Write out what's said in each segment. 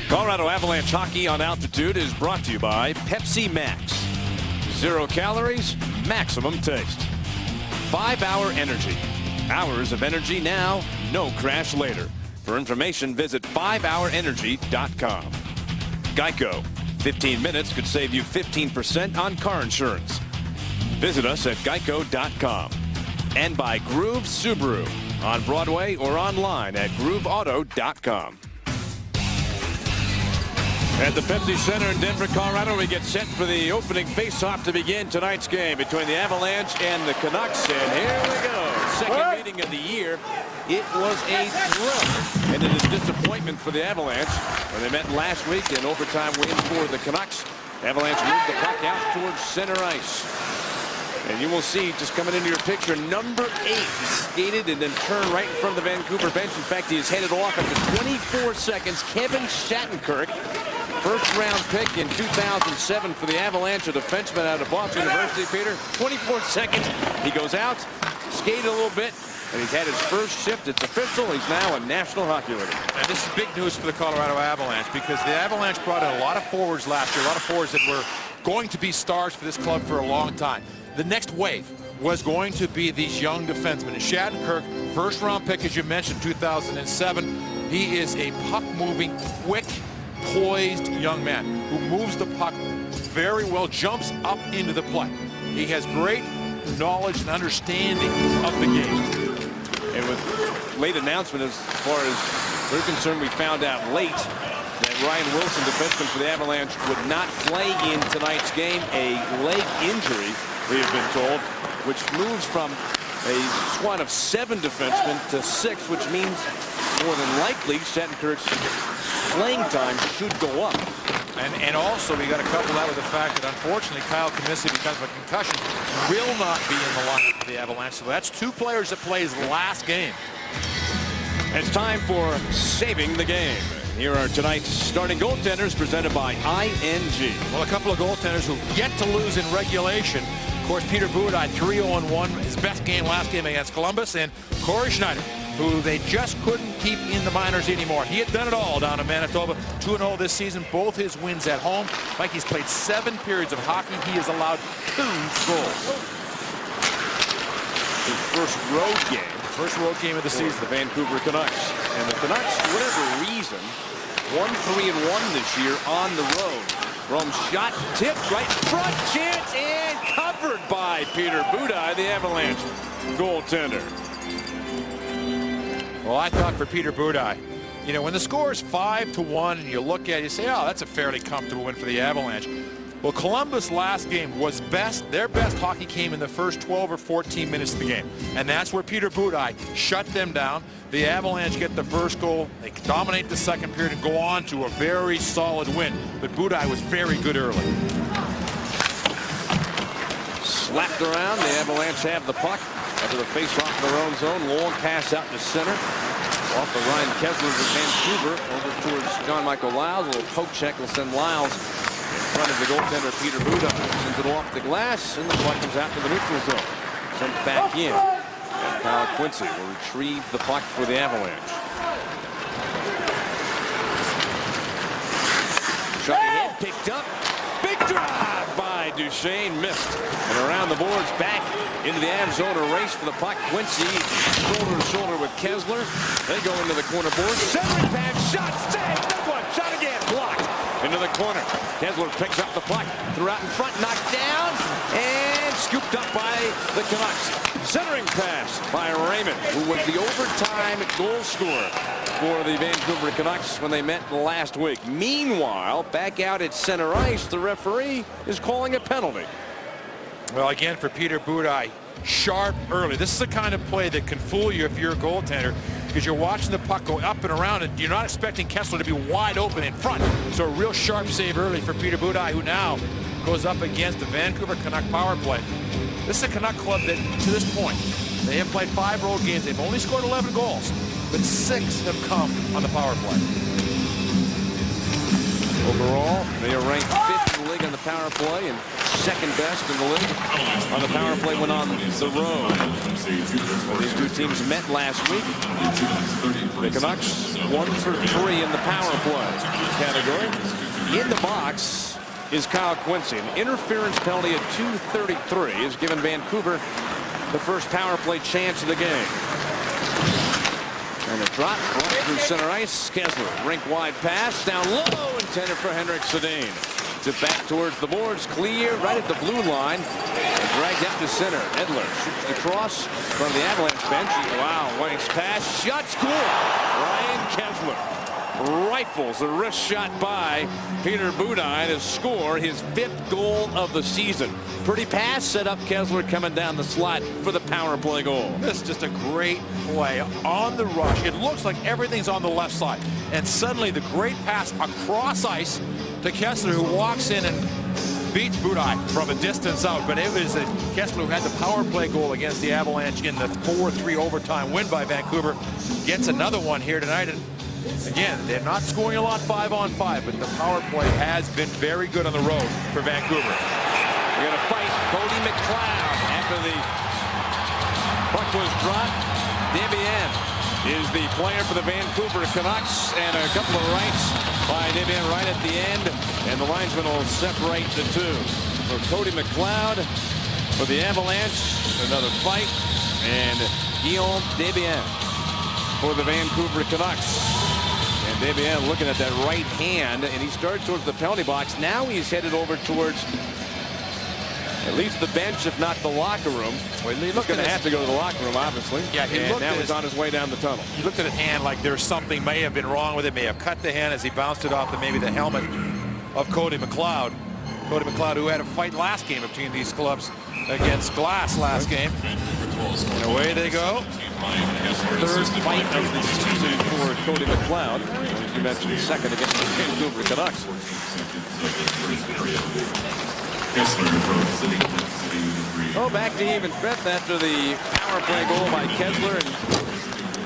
Colorado Avalanche hockey on altitude is brought to you by Pepsi Max. 0 calories, maximum taste. 5-hour energy. Hours of energy now, no crash later. For information, visit 5hourenergy.com. Geico. 15 minutes could save you 15% on car insurance. Visit us at geico.com. And by Groove Subaru. On Broadway or online at grooveauto.com. At the Pepsi Center in Denver, Colorado, we get set for the opening face-off to begin tonight's game between the Avalanche and the Canucks. And here we go. Second meeting of the year. It was a thrill and a disappointment for the Avalanche when they met last week in overtime win for the Canucks. Avalanche moved the puck out towards center ice. And you will see, just coming into your picture, number 8 skated and then turned right in front of the Vancouver bench. In fact, he is headed off after 24 seconds. Kevin Shattenkirk, first-round pick in 2007 for the Avalanche, a defenseman out of Boston University, Peter. 24 seconds. He goes out, skated a little bit, and he's had his first shift. It's official. He's now a National Hockey League. And this is big news for the Colorado Avalanche because the Avalanche brought in a lot of forwards last year, a lot of forwards that were going to be stars for this club for a long time. The next wave was going to be these young defensemen. And Shattenkirk, first-round pick, as you mentioned, 2007. He is a puck-moving, quick, poised young man who moves the puck very well, jumps up into the play. He has great knowledge and understanding of the game. And with late announcement, as far as we're concerned, we found out late that Ryan Wilson, defenseman for the Avalanche, would not play in tonight's game. A leg injury, we have been told, which moves from a squad of 7 defensemen to 6, which means more than likely Shattenkirk's playing time should go up. And also, we got to couple that with the fact that, unfortunately, Kyle Comiskey, because of a concussion, will not be in the lineup for the Avalanche. So that's 2 players that played his last game. It's time for Saving the Game. Here are tonight's starting goaltenders presented by ING. Well, a couple of goaltenders who yet to lose in regulation. Of course, Peter Budaj, 3-0-1, his best game last game against Columbus, and Corey Schneider, who they just couldn't keep in the minors anymore. He had done it all down in Manitoba. 2-0 this season, both his wins at home. Like, he's played 7 periods of hockey. He has allowed 2 goals. His first road game. First road game of the season. The Vancouver Canucks. And the Canucks, for whatever reason, 1-3-1 this year on the road. Rome shot, tipped right in front, chance, and covered by Peter Budaj, the Avalanche goaltender. Well, I thought for Peter Budaj, you know, when the score is 5-1 and you look at it, you say, oh, that's a fairly comfortable win for the Avalanche. Well, Columbus last game was best. Their best hockey came in the first 12 or 14 minutes of the game. And that's where Peter Budaj shut them down. The Avalanche get the first goal. They dominate the second period and go on to a very solid win. But Budaj was very good early. Slapped around. The Avalanche have the puck. After the face-off in their own zone, long pass out to center. Off the Ryan Kessler of Vancouver, over towards John Michael Lyles. A little poke check will send Lyles in front of the goaltender Peter Budaj. Sends it off the glass, and the puck comes out to the neutral zone. Sent back in. And Kyle Quincy will retrieve the puck for the Avalanche. Shot ahead, picked up. Big drive by Duchesne, missed. And around the boards, back into the Avs zone, a race for the puck. Quincy, shoulder to shoulder with Kessler. They go into the corner board. Centering pass, shot, saved, big one, shot again, blocked. Into the corner. Kessler picks up the puck, threw out in front, knocked down, and scooped up by the Canucks. Centering pass by Raymond, who was the overtime goal scorer for the Vancouver Canucks when they met last week. Meanwhile, back out at center ice, the referee is calling a penalty. Well, again, for Peter Budaj, sharp early. This is the kind of play that can fool you if you're a goaltender, because you're watching the puck go up and around, and you're not expecting Kessler to be wide open in front. So a real sharp save early for Peter Budaj, who now goes up against the Vancouver Canuck power play. This is a Canuck club that, to this point, they have played 5 road games. They've only scored 11 goals, but 6 have come on the power play. Overall, they are ranked 5th in the league on the the power play and second best in the league on the power play when on the road. Well, these two teams met last week. The Canucks 1 for 3 in the power play category. In the box is Kyle Quincy. An interference penalty at 2:33 has given Vancouver the first power play chance of the game. And a drop right through center ice. Kessler, rink wide pass down low, intended for Henrik Sedin. It's back towards the boards, clear right at the blue line, and dragged up to center. Edler shoots across from the Avalanche bench. Wow, Wang's pass, shot, score. Ryan Kessler rifles a wrist shot by Peter Budaj to score his 5th goal of the season. Pretty pass set up Kessler coming down the slot for the power play goal. This is just a great play on the rush. It looks like everything's on the left side, and suddenly the great pass across ice to Kessler, who walks in and beats Budaj from a distance out. But it was Kessler who had the power play goal against the Avalanche in the 4-3 overtime win by Vancouver. Gets another one here tonight. And again, they're not scoring a lot 5-on-5, but the power play has been very good on the road for Vancouver. We're going to fight Cody McLeod after the puck was dropped. Debian is the player for the Vancouver Canucks, and a couple of rights by Debian right at the end, and the linesman will separate the two. For Cody McLeod for the Avalanche, another fight, and Guillaume Debian for the Vancouver Canucks. And Debian looking at that right hand, and he started towards the penalty box. Now he's headed over towards at least the bench, if not the locker room. Well, he's going to have to go to the locker room, obviously. Yeah, and now he's on his way down the tunnel. He looked at his hand like there's something may have been wrong with it, may have cut the hand as he bounced it off maybe the helmet of Cody McLeod. Cody McLeod, who had a fight last game between these clubs against Glass last game. And away they go. Third fight of the season for Cody McLeod. As you mentioned, second against the Vancouver Canucks. Oh, back to even strength after the power play goal by Kessler. And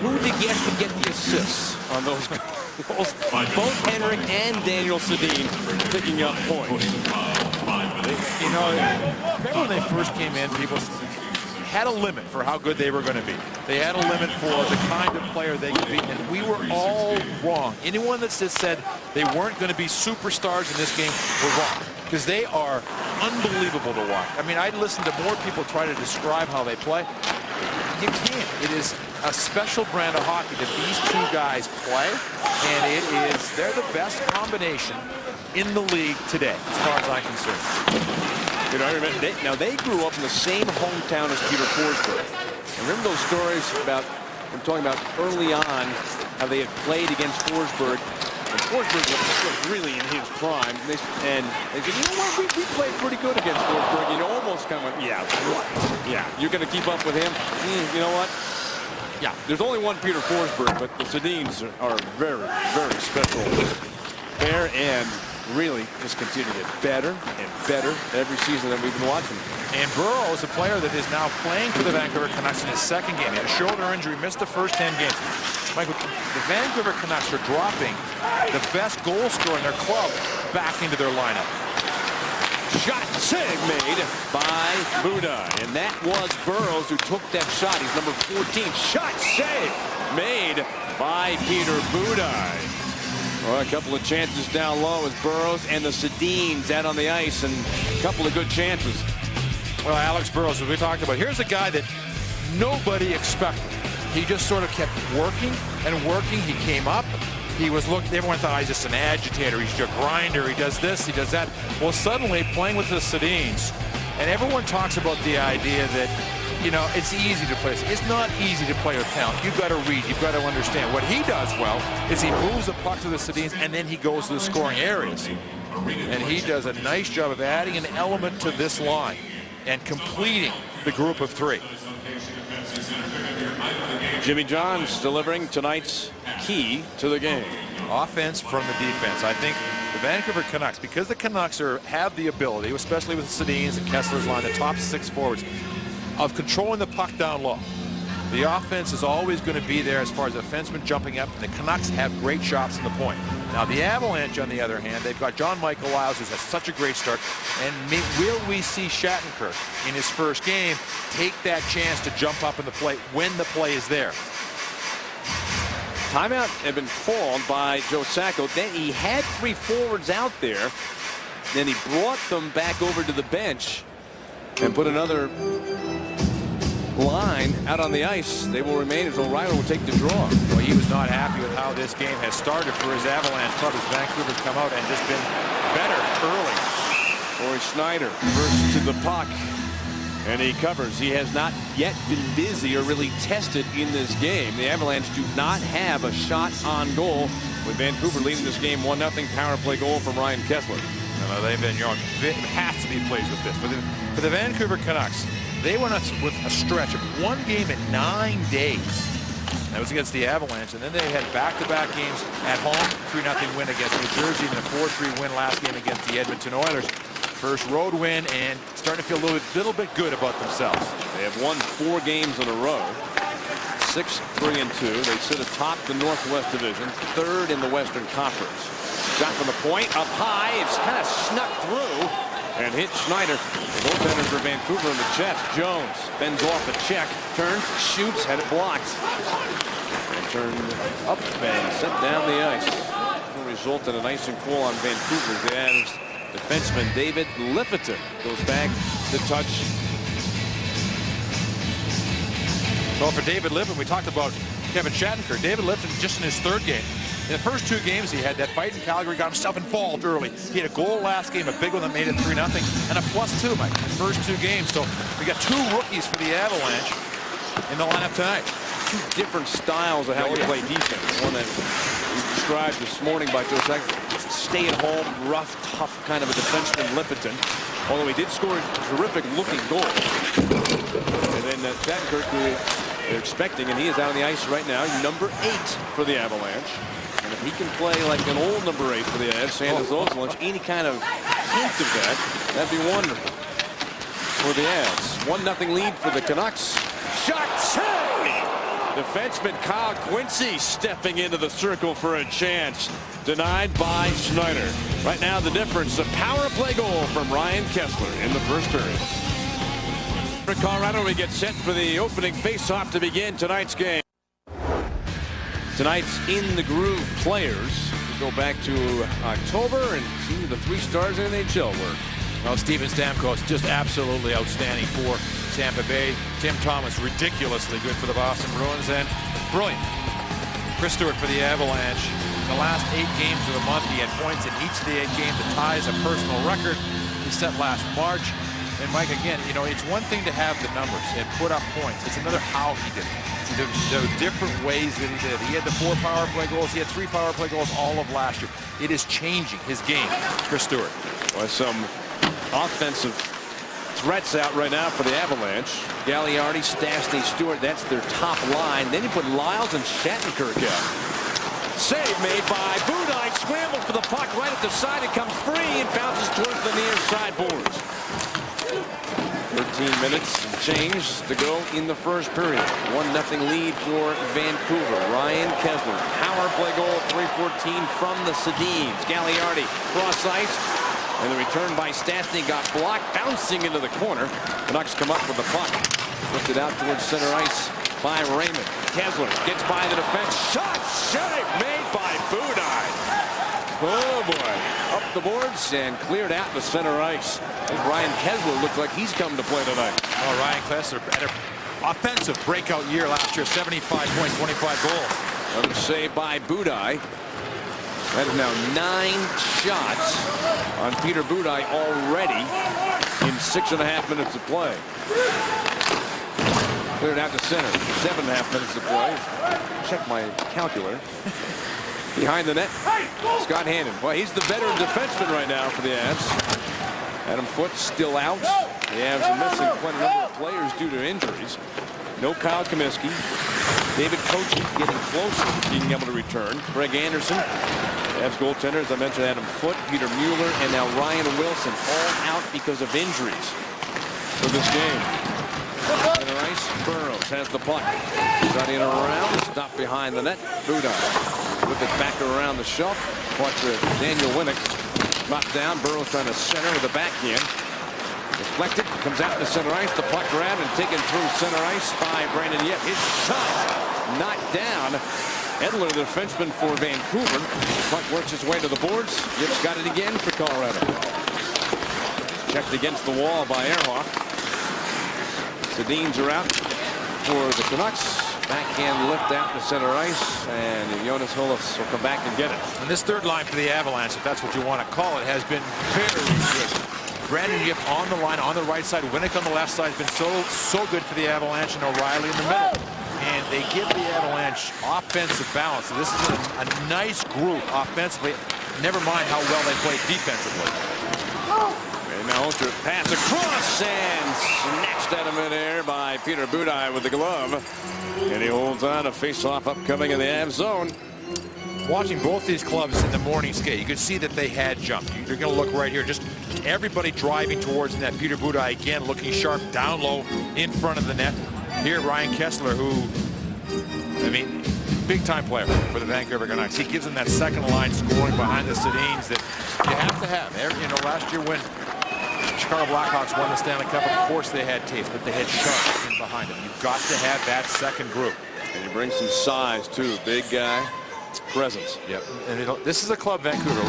who did he get to get the assists on those goals? Both Henrik and Daniel Sedin picking up points. You know, remember when they first came in, people had a limit for how good they were going to be. They had a limit for the kind of player they could be, and we were all wrong. Anyone that said they weren't going to be superstars in this game were wrong, because they are unbelievable to watch. I mean, I listened to more people try to describe how they play. You can't. It is a special brand of hockey that these two guys play, and they're the best combination in the league today, as far as I'm concerned. You know, I remember they grew up in the same hometown as Peter Forsberg. I remember those stories about, I'm talking about early on, how they had played against Forsberg. And Forsberg was really in his prime. And they said, you know what, we played pretty good against Forsberg. And you almost kind of went, yeah, what? Yeah, you're going to keep up with him? You know what? Yeah, there's only one Peter Forsberg, but the Sedins are very, very special pair, and really just continue to get better and better every season that we've been watching. And Burrow is a player that is now playing for the Vancouver Canucks in his second game. He had a shoulder injury, missed the first 10 games. Michael, the Vancouver Canucks are dropping the best goal scorer in their club back into their lineup. Shot save made by Budaj, and that was Burrows who took that shot. He's number 14. Shot save made by Peter Budaj. Well, a couple of chances down low as Burrows and the Sedins out on the ice, and a couple of good chances. Well, Alex Burrows, as we talked about, here's a guy that nobody expected. He just sort of kept working and working. He came up. He was looked. Everyone thought he's just an agitator. He's just a grinder. He does this. He does that. Well, suddenly playing with the Sedins, and everyone talks about the idea that, you know, it's easy to play. It's not easy to play with talent. You've got to read. You've got to understand. What he does well is he moves the puck to the Sedins, and then he goes to the scoring areas. And he does a nice job of adding an element to this line and completing the group of three. Jimmy Johns delivering tonight's key to the game. Offense from the defense. I think the Vancouver Canucks, because the Canucks have the ability, especially with Sedins and Kessler's line, the top 6 forwards, of controlling the puck down low. The offense is always going to be there as far as defensemen jumping up, and the Canucks have great shots in the point. Now the Avalanche, on the other hand, they've got John Michael Lyles, who's had such a great start, and will we see Shattenkirk in his first game take that chance to jump up in the play when the play is there? Timeout had been called by Joe Sacco. Then he had 3 forwards out there. Then he brought them back over to the bench and put another line out on the ice. They will remain as O'Reilly will take the draw. Well, he was not happy with how this game has started for his Avalanche club as Vancouver's come out and just been better early. Corey Schneider first to the puck, and he covers. He has not yet been busy or really tested in this game. The Avalanche do not have a shot on goal, with Vancouver leading this game 1-0. Power play goal from Ryan Kessler. No, they've been young. It has to be pleased with this. For the Vancouver Canucks, they went with a stretch of 1 game in 9 days. That was against the Avalanche, and then they had back-to-back games at home, 3-0 win against New Jersey, and a 4-3 win last game against the Edmonton Oilers. First road win, and starting to feel a little bit good about themselves. They have won 4 games in a row. 6-3-2. They sit atop the Northwest Division, 3rd in the Western Conference. Shot from the point, up high. It's kind of snuck through and hit Schneider. The goaltender for Vancouver in the chest. Jones bends off a check, turns, shoots, had it blocked. And turned up and sent down the ice. Will result in an icing call on Vancouver. The Avs defenseman David Lifferton goes back to touch. Well, for David Lifferton, we talked about Kevin Shattenkirk. David Lifferton just in his 3rd game. In the first 2 games he had that fight in Calgary, got himself involved early. He had a goal last game, a big one that made it 3-0, and a +2, Mike, in the first 2 games. So we got 2 rookies for the Avalanche in the lineup tonight. 2 different styles of how to play defense. One that was described this morning by Joe Sack, stay-at-home, rough, tough kind of a defenseman, Lifferton. Although he did score a terrific-looking goal. And then Shattenkirk, who they're expecting, and he is out on the ice right now, number 8 for the Avalanche. And if he can play like an old number 8 for the Avs, Sanders Ozolinsh, any kind of hint of that, that'd be wonderful for the Avs. 1-0 lead for the Canucks. Shot save! Defenseman Kyle Quincy stepping into the circle for a chance. Denied by Schneider. Right now the difference, a power play goal from Ryan Kessler in the first period. For Colorado, we get set for the opening face-off to begin tonight's game. Tonight's In the Groove players. We go back to October and see who the 3 stars in NHL were. Well, Steven Stamkos just absolutely outstanding for Tampa Bay. Tim Thomas ridiculously good for the Boston Bruins, and brilliant Chris Stewart for the Avalanche. In the last 8 games of the month, he had points in each of the 8 games that ties a personal record he set last March. And Mike, again, you know, it's one thing to have the numbers and put up points. It's another how he did it. There are different ways that he did it. He had the 4 power play goals. He had 3 power play goals all of last year. It is changing his game, Chris Stewart. Well, some offensive threats out right now for the Avalanche. Gagliardi, Stastny, Stewart, that's their top line. Then you put Lyles and Shattenkirk out. Save made by Budaj. Scrambled for the puck right at the side. It comes free and bounces towards the near side boards. 13 minutes and change to go in the first period. 1-0 lead for Vancouver. Ryan Kessler, power play goal, 3:14 from the Sedins. Gagliardi cross ice, and the return by Stastny got blocked, bouncing into the corner. Canucks come up with the puck, lifted out towards center ice by Raymond. Kessler gets by the defense. Shot save made by Budaj. Oh boy, up the boards and cleared out to center ice. And Ryan Kessler looks like he's come to play tonight. Oh, Ryan Kessler had an offensive breakout year last year, 75 points, 25 goals. Another save by Budaj. That is now 9 shots on Peter Budaj already in 6.5 minutes of play. Cleared out to center. 7.5 minutes of play. Check my calculator. Behind the net, Scott Hannon. Well, he's the veteran defenseman right now for the Avs. Adam Foote still out. The Avs are missing quite a number of players due to injuries. No Kyle Comiskey. David Kochi getting close to being able to return. Greg Anderson. Avs goaltender, as I mentioned, Adam Foote, Peter Mueller, and now Ryan Wilson, all out because of injuries for this game. Center ice, Burrows has the puck. Running around, stopped behind the net. Budaj whip it back around the shelf. Puck to Daniel Winnick. Knocked down. Burrows trying to center with a backhand. Deflected, comes out to center ice. The puck grabbed and taken through center ice by Brandon Yip. His shot knocked down. Edler, the defenseman for Vancouver. Puck works its way to the boards. Yip's got it again for Colorado. Checked against the wall by Ehrhoff. Sedins are out for the Canucks. Backhand lift out to center ice, and Jonas Hollis will come back and get it. And this third line for the Avalanche, if that's what you want to call it, has been very good. Brandon Yip on the line on the right side. Winnick on the left side has been so good for the Avalanche, and O'Reilly in the middle. And they give the Avalanche offensive balance. So this is a nice group offensively. Never mind how well they play defensively. And now Ultra pass across and snatched out of midair by Peter Budaj with the glove. And he holds on. A face-off upcoming in the Av zone. Watching both these clubs in the morning skate, you could see that they had jump. You're going to look right here. Just everybody driving towards net. Peter Budaj again looking sharp down low in front of the net. Here Ryan Kessler, who, I mean, big-time player for the Vancouver Canucks. He gives them that second line scoring behind the Sedins that you have to have. You know, last year when Chicago Blackhawks won the Stanley Cup, of course they had Taves, but they had Sharp in behind them. You've got to have that second group. And he brings some size, too. Big guy. Presence. Yep. And this is a club, Vancouver,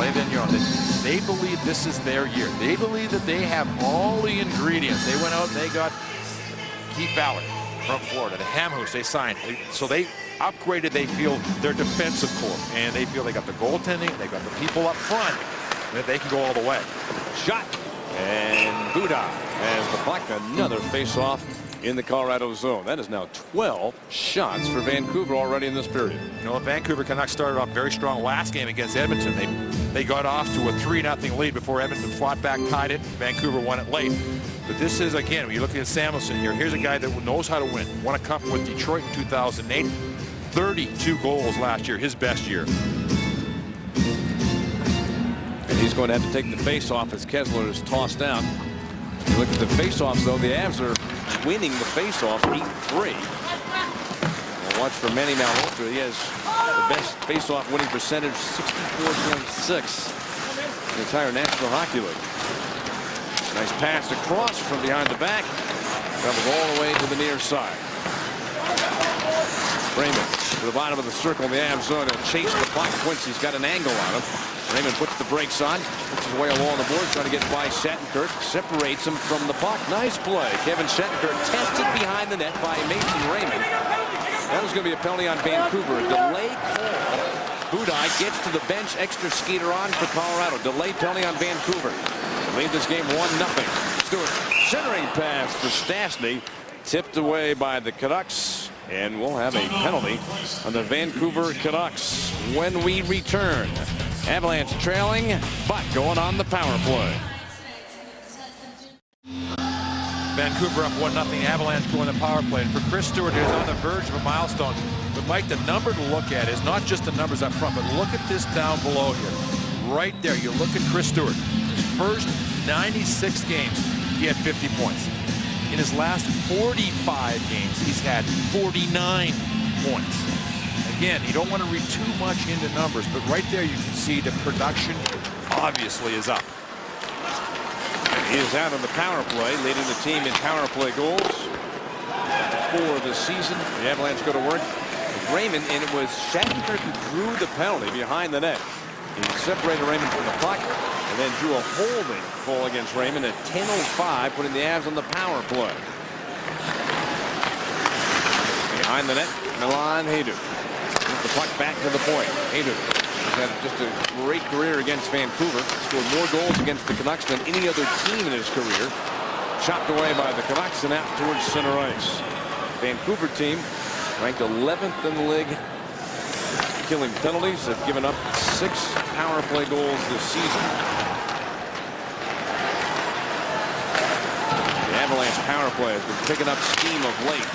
they believe this is their year. They believe that they have all the ingredients. They went out and they got Keith Ballard from Florida, the Hamhoose they signed. So they upgraded, they feel, their defensive core. And they feel they got the goaltending, they got the people up front, that they can go all the way. Shot. And Budaj has the puck. Another face-off in the Colorado zone. That is now 12 shots for Vancouver already in this period. You know, the Vancouver Canucks started off very strong last game against Edmonton. They got off to a 3-0 lead before Edmonton fought back, tied it. Vancouver won it late. But this is, again, when you're looking at Samuelson here, here's a guy that knows how to win. Won a cup with Detroit in 2008. 32 goals last year, his best year. And he's going to have to take the face-off as Kessler is tossed out. You look at the face-offs, though, the Avs are winning the face-off 8-3. Well, watch for Manny Malhotra. He has the best face-off winning percentage, 64.6 in the entire National Hockey League. Nice pass across from behind the back. Travels all the way to the near side. Raymond to the bottom of the circle in the Avs zone. He'll chase the puck. Quincy's got an angle on him. Raymond puts the brakes on, puts his way along the board, trying to get by Shattenkirk, separates him from the puck. Nice play. Kevin Shattenkirk tested behind the net by Mason Raymond. That was going to be a penalty on Vancouver. A delay call. Budaj gets to the bench. Extra skater on for Colorado. Delay penalty on Vancouver. Lead this game 1-0. Stewart centering pass for Stastny. Tipped away by the Canucks. And we'll have a penalty on the Vancouver Canucks when we return. Avalanche trailing, but going on the power play. Vancouver up 1-0. Avalanche going the power play. And for Chris Stewart, who's on the verge of a milestone. But Mike, the number to look at is not just the numbers up front, but look at this down below here. Right there, you look at Chris Stewart. His first 96 games, he had 50 points. In his last 45 games, he's had 49 points. Again, you don't want to read too much into numbers, but right there you can see the production obviously is up. He is out on the power play, leading the team in power play goals for the season. The Avalanche go to work with Raymond, and it was Shattenkirk who drew the penalty behind the net. He separated Raymond from the puck and then drew a holding goal against Raymond at 10:05, putting the Avs on the power play. Behind the net, Milan Hajduk. The puck back to the point. Hajduk has had just a great career against Vancouver. Scored more goals against the Canucks than any other team in his career. Chopped away by the Canucks and out towards center ice. Vancouver team ranked 11th in the league. Killing penalties. Have given up 6 power play goals this season. The Avalanche power play has been picking up steam of late.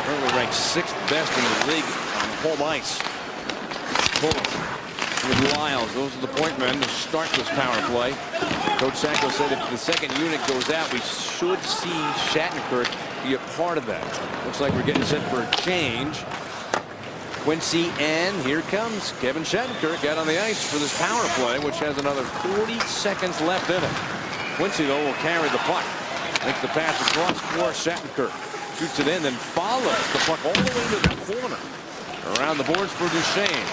Currently ranked 6th best in the league on home ice. With Lyles, those are the point men to start this power play. Coach Sanko said if the second unit goes out, we should see Shattenkirk be a part of that. Looks like we're getting set for a change. Quincy, and here comes Kevin Shattenkirk out on the ice for this power play, which has another 40 seconds left in it. Quincy, though, will carry the puck. Makes the pass across for Shattenkirk. Shoots it in, then follows the puck all the way to the corner. Around the boards for Duchesne.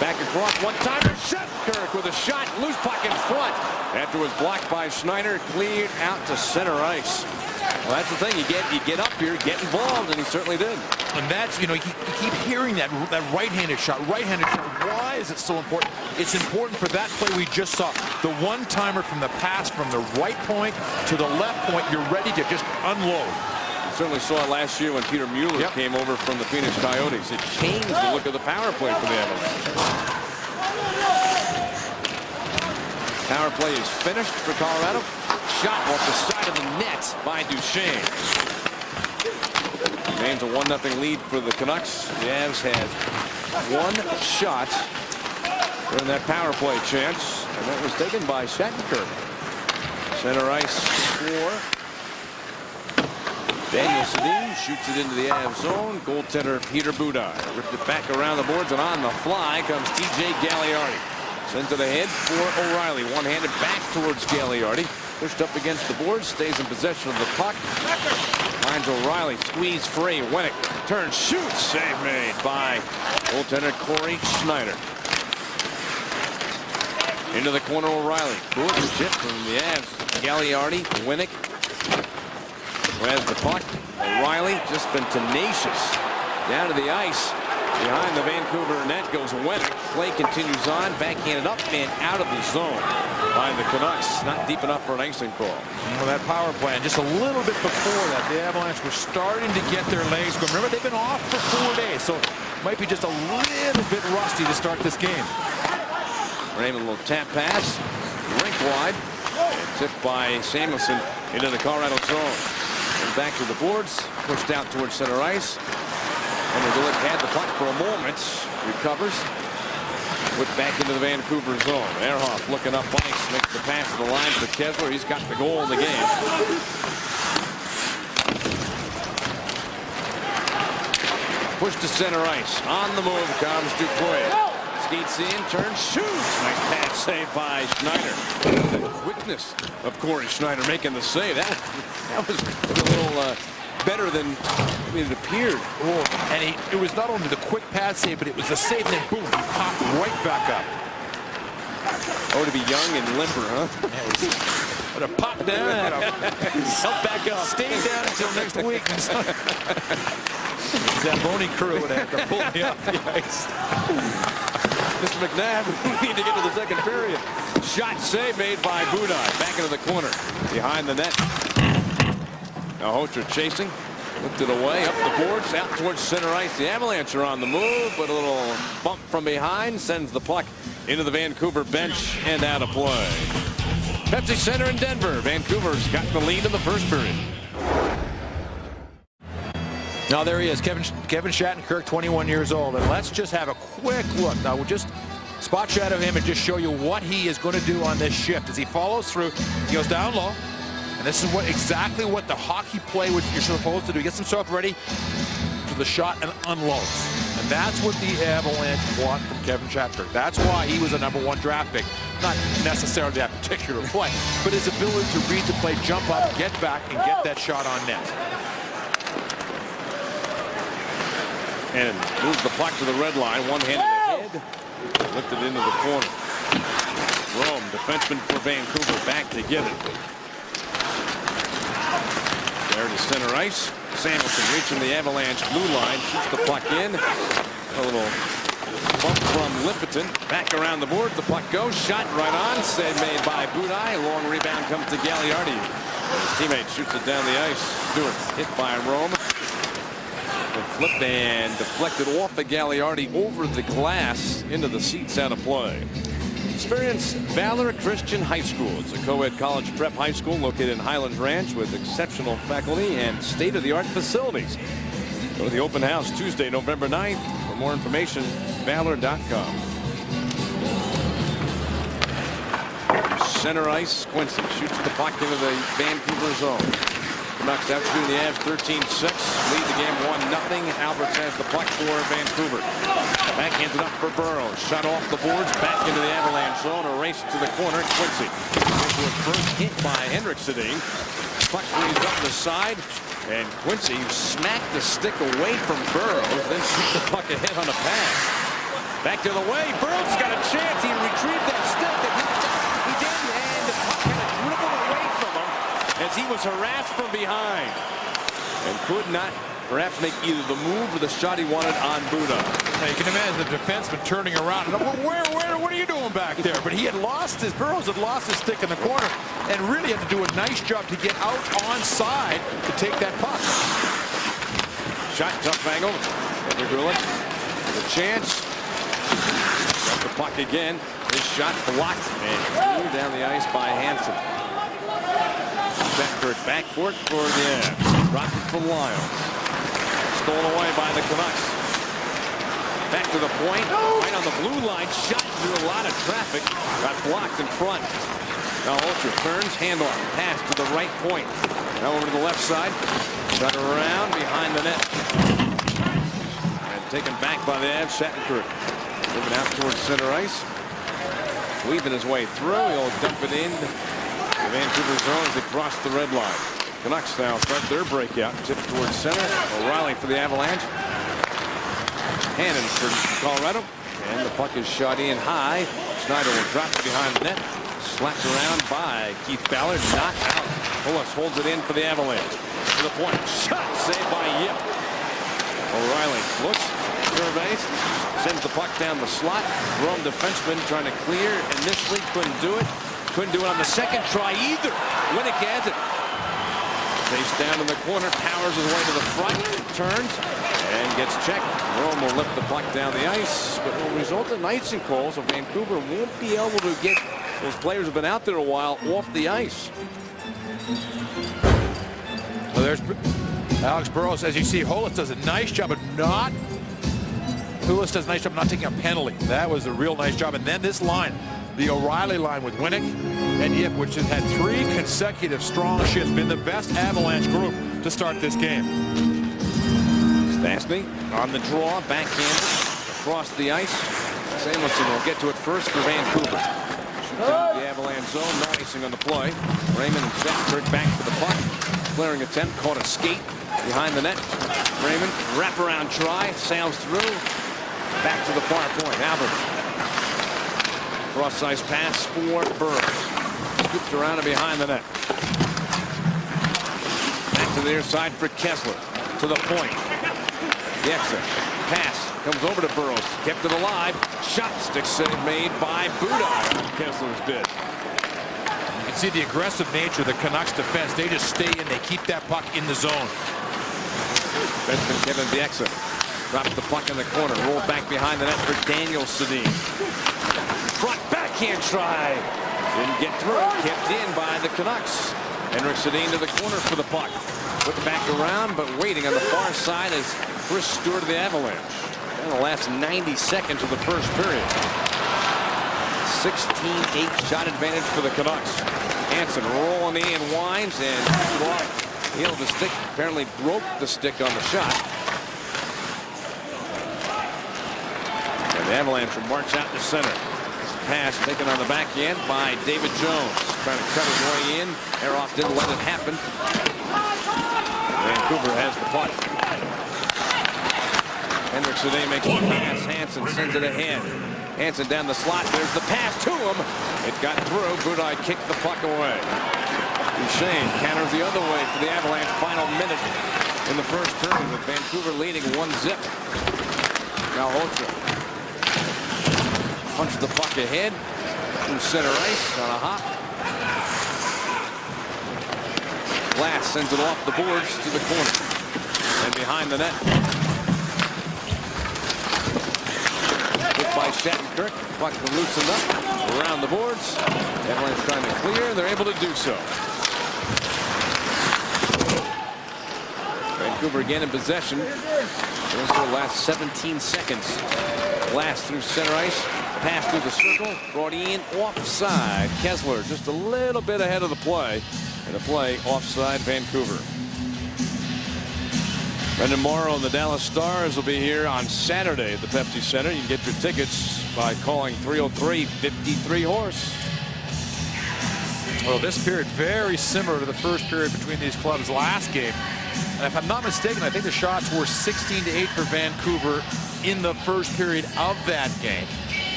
Back across, one-timer, Shattenkirk with a shot, loose puck in front. After it was blocked by Schneider, cleared out to center ice. Well, that's the thing. You get up here, get involved, and he certainly did. And that's, you keep hearing that right-handed shot, right-handed shot. Why is it so important? It's important for that play we just saw. The one-timer from the pass from the right point to the left point. You're ready to just unload. Certainly saw it last year when Peter Mueller came over from the Phoenix Coyotes. It changed the look of the power play for the Avalanche. Power play is finished for Colorado. Shot off the side of the net by Duchesne. Remains a 1-0 lead for the Canucks. The Avs had one shot during that power play chance, and that was taken by Shattenkirk. Center ice for Daniel Sedin, shoots it into the Avs zone. Goaltender Peter Budaj ripped it back around the boards, and on the fly comes TJ Gagliardi. Sent to the head for O'Reilly. One-handed back towards Gagliardi. Pushed up against the boards, stays in possession of the puck. Finds O'Reilly, squeeze free. Winnick turns, shoots. Save made by goaltender Corey Schneider. Into the corner, O'Reilly. Good shift from the Avs. Gagliardi, Winnick. Who has the puck? O'Reilly just been tenacious. Down to the ice. Behind the Vancouver net goes Winnick. Play continues on. Backhanded up and out of the zone by the Canucks. Not deep enough for an icing call. Well, that power play, and just a little bit before that, the Avalanche were starting to get their legs going. Remember, they've been off for 4 days, so it might be just a little bit rusty to start this game. Raymond, a little tap pass. Rink wide. Tipped by Samuelson into the Colorado zone. And back to the boards. Pushed out towards center ice. Undergullet had the puck for a moment. Recovers. Put back into the Vancouver zone. Ehrhoff looking up ice. Makes the pass to the line for Kessler. He's got the goal in the game. Push to center ice. On the move comes Dupuis. Skates in, turns, shoots. Nice pass saved by Schneider. The quickness of Corey Schneider making the save. That was a little better than it appeared. Oh, and it was not only the quick pass save, but it was the save, and then boom, he popped right back up. Oh, to be young and limper, huh? But a pop down, help back up, stay down until next week. Zamboni crew would have to pull me up the ice. Mr. McNabb, we need to get to the second period. Shot save made by Budaj. Back into the corner. Behind the net. Now Hocher chasing. Looked it away. Up the boards. Out towards center ice. The Avalanche are on the move. But a little bump from behind sends the puck into the Vancouver bench and out of play. Pepsi Center in Denver. Vancouver's got the lead in the first period. Now there he is, Kevin Shattenkirk, 21 years old. And let's just have a quick look. Now we'll just spot shadow him and just show you what he is going to do on this shift. As he follows through, he goes down low. And this is exactly what the hockey play you're supposed to do. Get himself ready to the shot and unloads. And that's what the Avalanche want from Kevin Shattenkirk. That's why he was a #1 draft pick. Not necessarily that particular play, but his ability to read the play, jump up, get back, and get that shot on net. And moves the puck to the red line. One-handed ahead. Lifted into the corner. Rome, defenseman for Vancouver, back to get it. There to center ice. Samuelson reaching the Avalanche blue line. Shoots the puck in. A little bump from Lippiton. Back around the board. The puck goes. Shot right on. Save made by Budaj. Long rebound comes to Gagliardi. His teammate shoots it down the ice. Stewart hit by Rome. Flipped and deflected off the Gagliardi over the glass into the seats out of play. Experience Valor Christian High School. It's a co-ed college prep high school located in Highland Ranch with exceptional faculty and state-of-the-art facilities. Go to the open house Tuesday, November 9th. For more information, valor.com. Center ice, Quincy shoots the puck into the Vancouver zone. Canucks out shooting the Avs 13-6. Lead the game 1-0. Alberts has the puck for Vancouver. Backhands it up for Burrows. Shot off the boards. Back into the Avalanche zone. A race to the corner. Quincy. Into a first hit by Henriksen. Puck frees up the side. And Quincy smacked the stick away from Burrows. Then shoot the puck ahead on a pass. Back the other way. Burrows has got a chance. He retrieved that stick. He did. And the puck kind of dribbled away from him as he was harassed from behind. And could not perhaps make either the move or the shot he wanted on Buda. Now you can imagine the defenseman turning around. And, what are you doing back there? But he had lost his, Burrows had lost his stick in the corner and really had to do a nice job to get out onside to take that puck. Shot, tough angle. Grillett with a chance. Got the puck again. His shot blocked and threw down the ice by Hansen. Beckford back for it for the Avs. Dropped it from Lyles. Stolen away by the Canucks. Back to the point. Right on the blue line. Shot through a lot of traffic. Got blocked in front. Now Ultra turns. Handoff. Pass to the right point. Now over to the left side. Got around behind the net. And taken back by the Avs. Shattenkirk. Moving out towards center ice. Weaving his way through. He'll dump it in. The Vancouver zone as they cross the red line. Canucks now start their breakout. Tip towards center. O'Reilly for the Avalanche. Hannon for Colorado. And the puck is shot in high. Schneider will drop it behind the net. Slapped around by Keith Ballard. Not out. Pullis holds it in for the Avalanche. To the point. Shot saved by Yip. O'Reilly looks. Surveys. Sends the puck down the slot. Rome defenseman trying to clear. Initially couldn't do it. Couldn't do it on the second try either. Winnick has it. Face down in the corner. Powers his way to the front. Turns and gets checked. Rome will lift the puck down the ice, but it will result in icing calls. So Vancouver won't be able to get those players who've been out there a while off the ice. Well, there's Alex Burrows. As you see, Hollis does a nice job of not. Hollis does a nice job of not taking a penalty. That was a real nice job. And then this line. The O'Reilly line with Winnick and Yip, which has had 3 consecutive strong shifts, been the best Avalanche group to start this game. Stastny on the draw, backhanded across the ice. Samuelson will get to it first for Vancouver. Shoots into the Avalanche zone, no icing on the play. Raymond and Shattenkirk back to the puck. Clearing attempt, caught a skate behind the net. Raymond, wraparound try, sails through. Back to the far point, Alberts. Cross-ice pass for Burrows. Scooped around and behind the net. Back to the near side for Kessler. To the point. The exit. Pass comes over to Burrows. Kept it alive. Shot stick save made by Budai on Kessler's bid. You can see the aggressive nature of the Canucks defense. They just stay in. They keep that puck in the zone. Benjamin Kevin the exit. Drops the puck in the corner. Rolled back behind the net for Daniel Sedin. Front backhand try. Didn't get through. Kept in by the Canucks. Henrik Sedin to the corner for the puck. Put back around, but waiting on the far side is Chris Stewart of the Avalanche. In the last 90 seconds of the first period. 16-8 shot advantage for the Canucks. Hansen rolling in, winds, and heeled the stick. Apparently broke the stick on the shot. And the Avalanche will march out to center. Pass taken on the back end by David Jones. Trying to cut his way in. Eroff didn't let it happen. Vancouver has the puck. Henrik Sedin makes the pass. Hansen sends it ahead. Hansen down the slot. There's the pass to him. It got through. Budai kicked the puck away. Duchesne counters the other way for the Avalanche. Final minute in the first period with Vancouver leading 1-0. Now Holtz punches the puck ahead through center ice on a hop. Glass sends it off the boards to the corner and behind the net. Hit by Shattenkirk. Puck loosened up around the boards. Avalanche trying to clear, and they're able to do so. Vancouver again in possession. There's the last 17 seconds. Glass through center ice. Pass through the circle, brought in offside. Kessler just a little bit ahead of the play, and the play offside Vancouver. Brendan Morrow and the Dallas Stars will be here on Saturday at the Pepsi Center. You can get your tickets by calling 303-53-HORSE. Well, this period very similar to the first period between these clubs last game. And if I'm not mistaken, I think the shots were 16-8 for Vancouver in the first period of that game.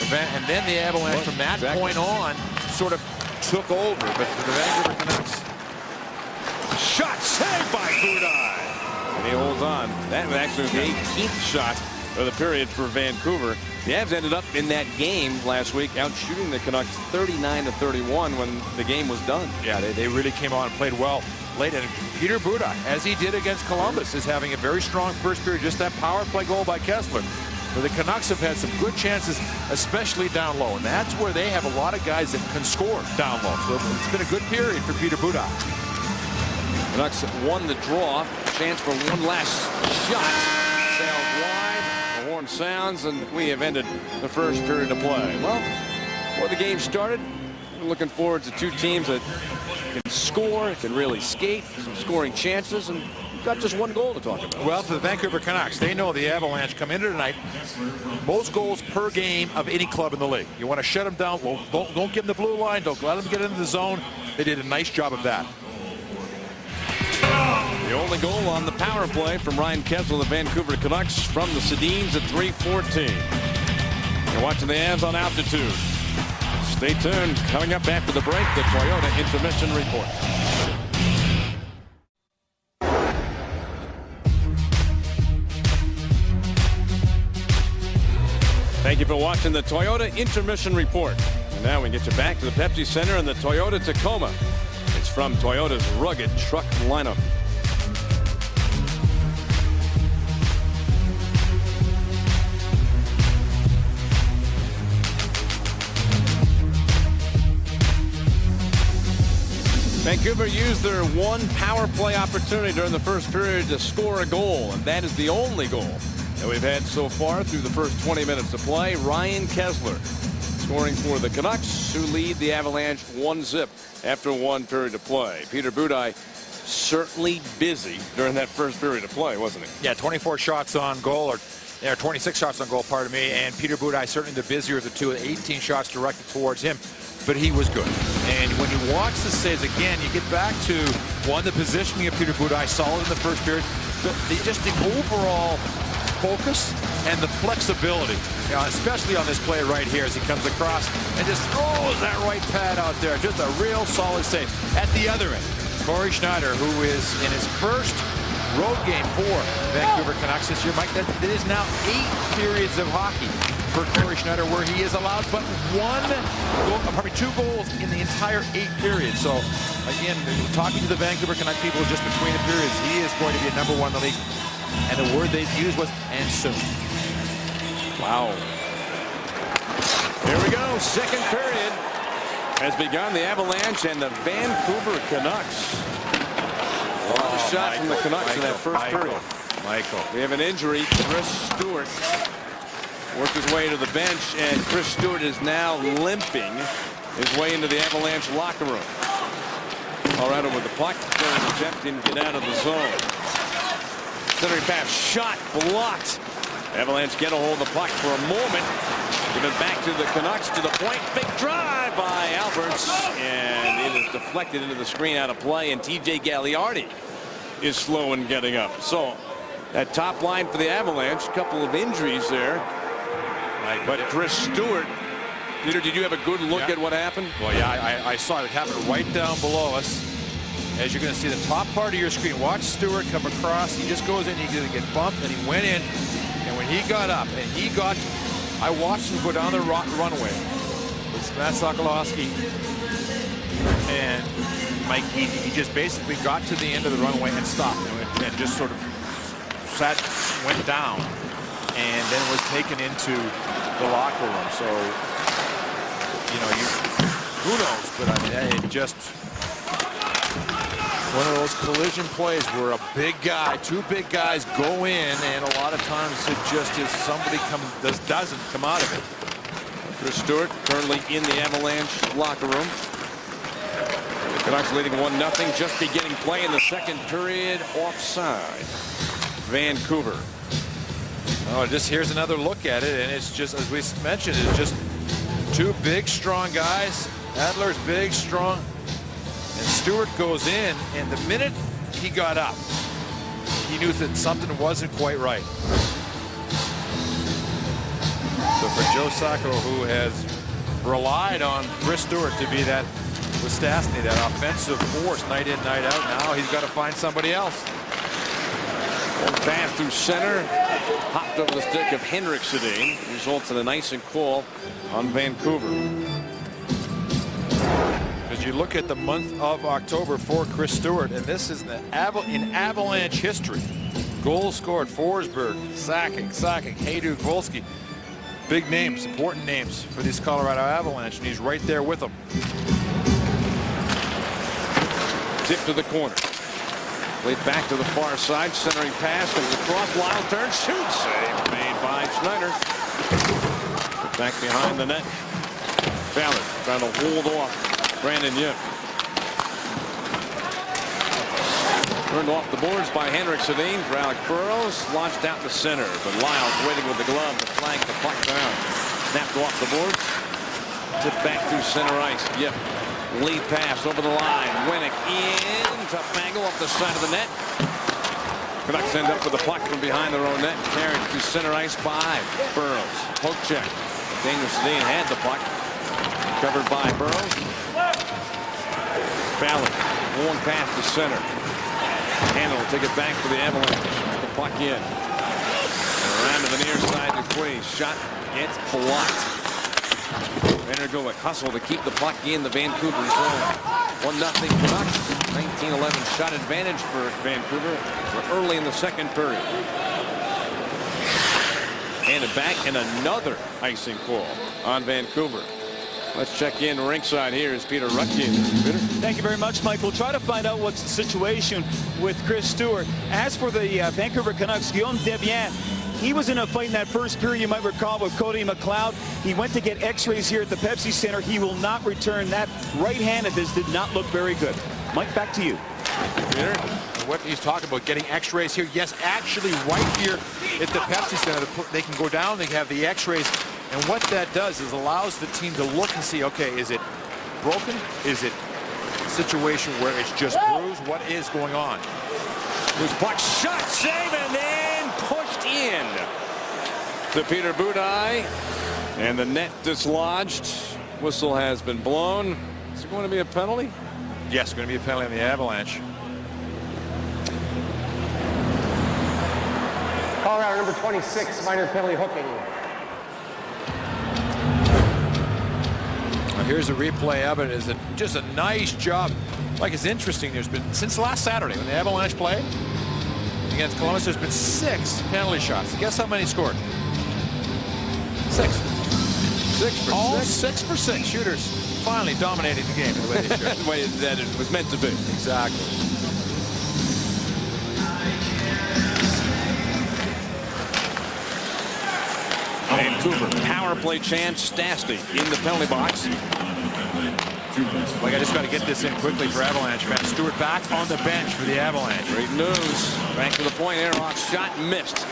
And then the Avalanche from that point on sort of took over. But for the Vancouver Canucks. Shot saved by Budaj. And he holds on. That was actually the 18th shot of the period for Vancouver. The Avs ended up in that game last week out shooting the Canucks 39-31 when the game was done. Yeah, they really came on and played well late. And Peter Budaj, as he did against Columbus, is having a very strong first period. Just that power play goal by Kessler. But the Canucks have had some good chances, especially down low. And that's where they have a lot of guys that can score down low. So it's been a good period for Peter Budaj. Canucks won the draw. Chance for one last shot. Sails wide. The horn sounds, and we have ended the first period of play. Well, before the game started, we're looking forward to two teams that can score, can really skate, some scoring chances, and we've got just one goal to talk about. Well, for the Vancouver Canucks, they know the Avalanche come into tonight most goals per game of any club in the league. You want to shut them down. Well, don't give them the blue line. Don't let them get into the zone. They did a nice job of that. The only goal on the power play from Ryan Kessler, the Vancouver Canucks, from the Sedins at 3:14. You're watching the Avs on altitude. Stay tuned. Coming up after the break, the Toyota Intermission Report. Thank you for watching the Toyota Intermission Report. And now we get you back to the Pepsi Center and the Toyota Tacoma. It's from Toyota's rugged truck lineup. Vancouver used their one power play opportunity during the first period to score a goal, and that is the only goal that we've had so far through the first 20 minutes of play. Ryan Kessler scoring for the Canucks, who lead the Avalanche 1-0 after one period of play. Peter Budaj certainly busy during that first period of play, wasn't he? Yeah, 24 shots on goal, or 26 shots on goal, pardon me, and Peter Budaj certainly the busier of the two, 18 shots directed towards him. But he was good. And when you watch the saves again, you get back to the positioning of Peter Budaj, solid in the first period. Just the overall focus and the flexibility, especially on this play right here as he comes across and just throws that right pad out there. Just a real solid save. At the other end, Corey Schneider, who is in his first road game for Vancouver Canucks this year. Mike, that is now 8 periods of hockey for Corey Schneider, where he is allowed but two goals in the entire 8 periods. So again, talking to the Vancouver Canucks people just between the periods, he is going to be a #1 in the league. And the word they've used was "and soon." Wow. Here we go. Second period has begun. The Avalanche and the Vancouver Canucks. A lot of shots from the Canucks in that first period. We have an injury. Chris Stewart worked his way to the bench, and Chris Stewart is now limping his way into the Avalanche locker room. Colorado with the puck, attempting to get out of the zone. Centering pass, shot blocked. Avalanche get a hold of the puck for a moment. Give it back to the Canucks, to the point. Big drive by Alberts, and it is deflected into the screen, out of play, and TJ Gagliardi is slow in getting up. So that top line for the Avalanche, a couple of injuries there. But Chris Stewart, Peter, did you have a good look at what happened? Well, yeah, I saw it happen right down below us. As you're going to see the top part of your screen, watch Stewart come across. He just goes in, he's going to get bumped, and he went in. And when he got up, I watched him go down the runway with Matt Sokolowski. And Mike, he just basically got to the end of the runway and stopped and just sort of went down, and then was taken into the locker room. So, who knows? But I mean, it just one of those collision plays where a big guy, two big guys go in, and a lot of times it just is somebody doesn't come out of it. Chris Stewart currently in the Avalanche locker room. The Canucks leading 1-0, just beginning play in the second period, offside. Vancouver. Oh, just here's another look at it, and it's just, as we mentioned, it's just two big, strong guys. Adler's big, strong, and Stewart goes in, and the minute he got up, he knew that something wasn't quite right. So for Joe Sacco, who has relied on Chris Stewart to be that, with Stastny, that offensive force night in, night out, now he's got to find somebody else. One pass through center, hopped over the stick of Henrik Sedin, results in an icing call on Vancouver. As you look at the month of October for Chris Stewart, and this is in Avalanche history. Goals scored: Forsberg, Sakic, Hayduk, Volsky. Big names, important names for this Colorado Avalanche, and he's right there with them. Tip to the corner. Played back to the far side, centering pass, comes across, wild turn, shoot, save made by Schneider. Back behind the net. Fowler trying to hold off Brandon Yip. Turned off the boards by Henrik Sedin for Alec Burrows. Launched out to center, but Lyles waiting with the glove to flank the puck down. Snapped off the boards. Tipped back through center ice. Yip. Lead pass over the line. Winnick in. Tough angle off the side of the net. Canucks end up with the puck from behind their own net. Carried to center ice by Burrows. Poke check. Daniel Sedin had the puck. Covered by Burrows. Fowler. Long pass to center. Handle will take it back for the Avalanche. The puck in. And around to the near side to Quay. Shot gets blocked. Vandergoek hustle to keep the puck in the Vancouver zone. 1-0 Canucks. 19-11 shot advantage for Vancouver. We're early in the second period. Handed back, and another icing call on Vancouver. Let's check in ringside. Here is Peter Rutkin. Peter? Thank you very much, Mike. We'll try to find out what's the situation with Chris Stewart. As for the Vancouver Canucks, Guillaume Debian, he was in a fight in that first period, you might recall, with Cody McLeod. He went to get x-rays here at the Pepsi Center. He will not return. That right hand of his did not look very good. Mike, back to you. Peter, what he's talking about, getting x-rays here. Yes, actually right here at the Pepsi Center, they can go down, they have the x-rays. And what that does is allows the team to look and see, okay, is it broken? Is it a situation where it's just bruised? What is going on? This puck shot, save, and then pushed in to Peter Budaj. And the net dislodged. Whistle has been blown. Is it going to be a penalty? Yes, going to be a penalty on the Avalanche. Colorado number 26, minor penalty hooking. Here's a replay of it. Is just a nice job. Like, it's interesting. There's been, since last Saturday when the Avalanche played against Columbus, there's been 6 penalty shots. Guess how many scored? 6. 6 for All 6. 6 for 6 shooters finally dominating the game the way they should. The way that it was meant to be. Exactly. Vancouver power play chance. Stastny in the penalty box. Like, I just got to get this in quickly for Avalanche fans. Stewart back on the bench for the Avalanche. Great news. Back to the point. Aroff shot missed.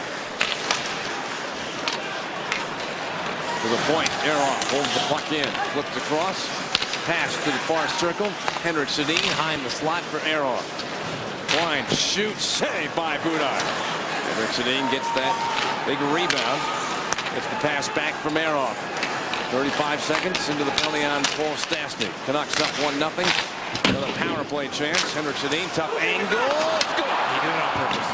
To the point. Aroff holds the puck in. Flips across. Pass to the far circle. Henrik Sedin behind the slot for Aroff. Line shoot. Saved by Budaj. Henrik Sedin gets that big rebound. Gets the pass back from Aroff. 35 seconds into the penalty on Paul Stastny. Canucks up 1-0. Another power play chance. Henrik Sedin, tough angle. Score! He did it on purpose.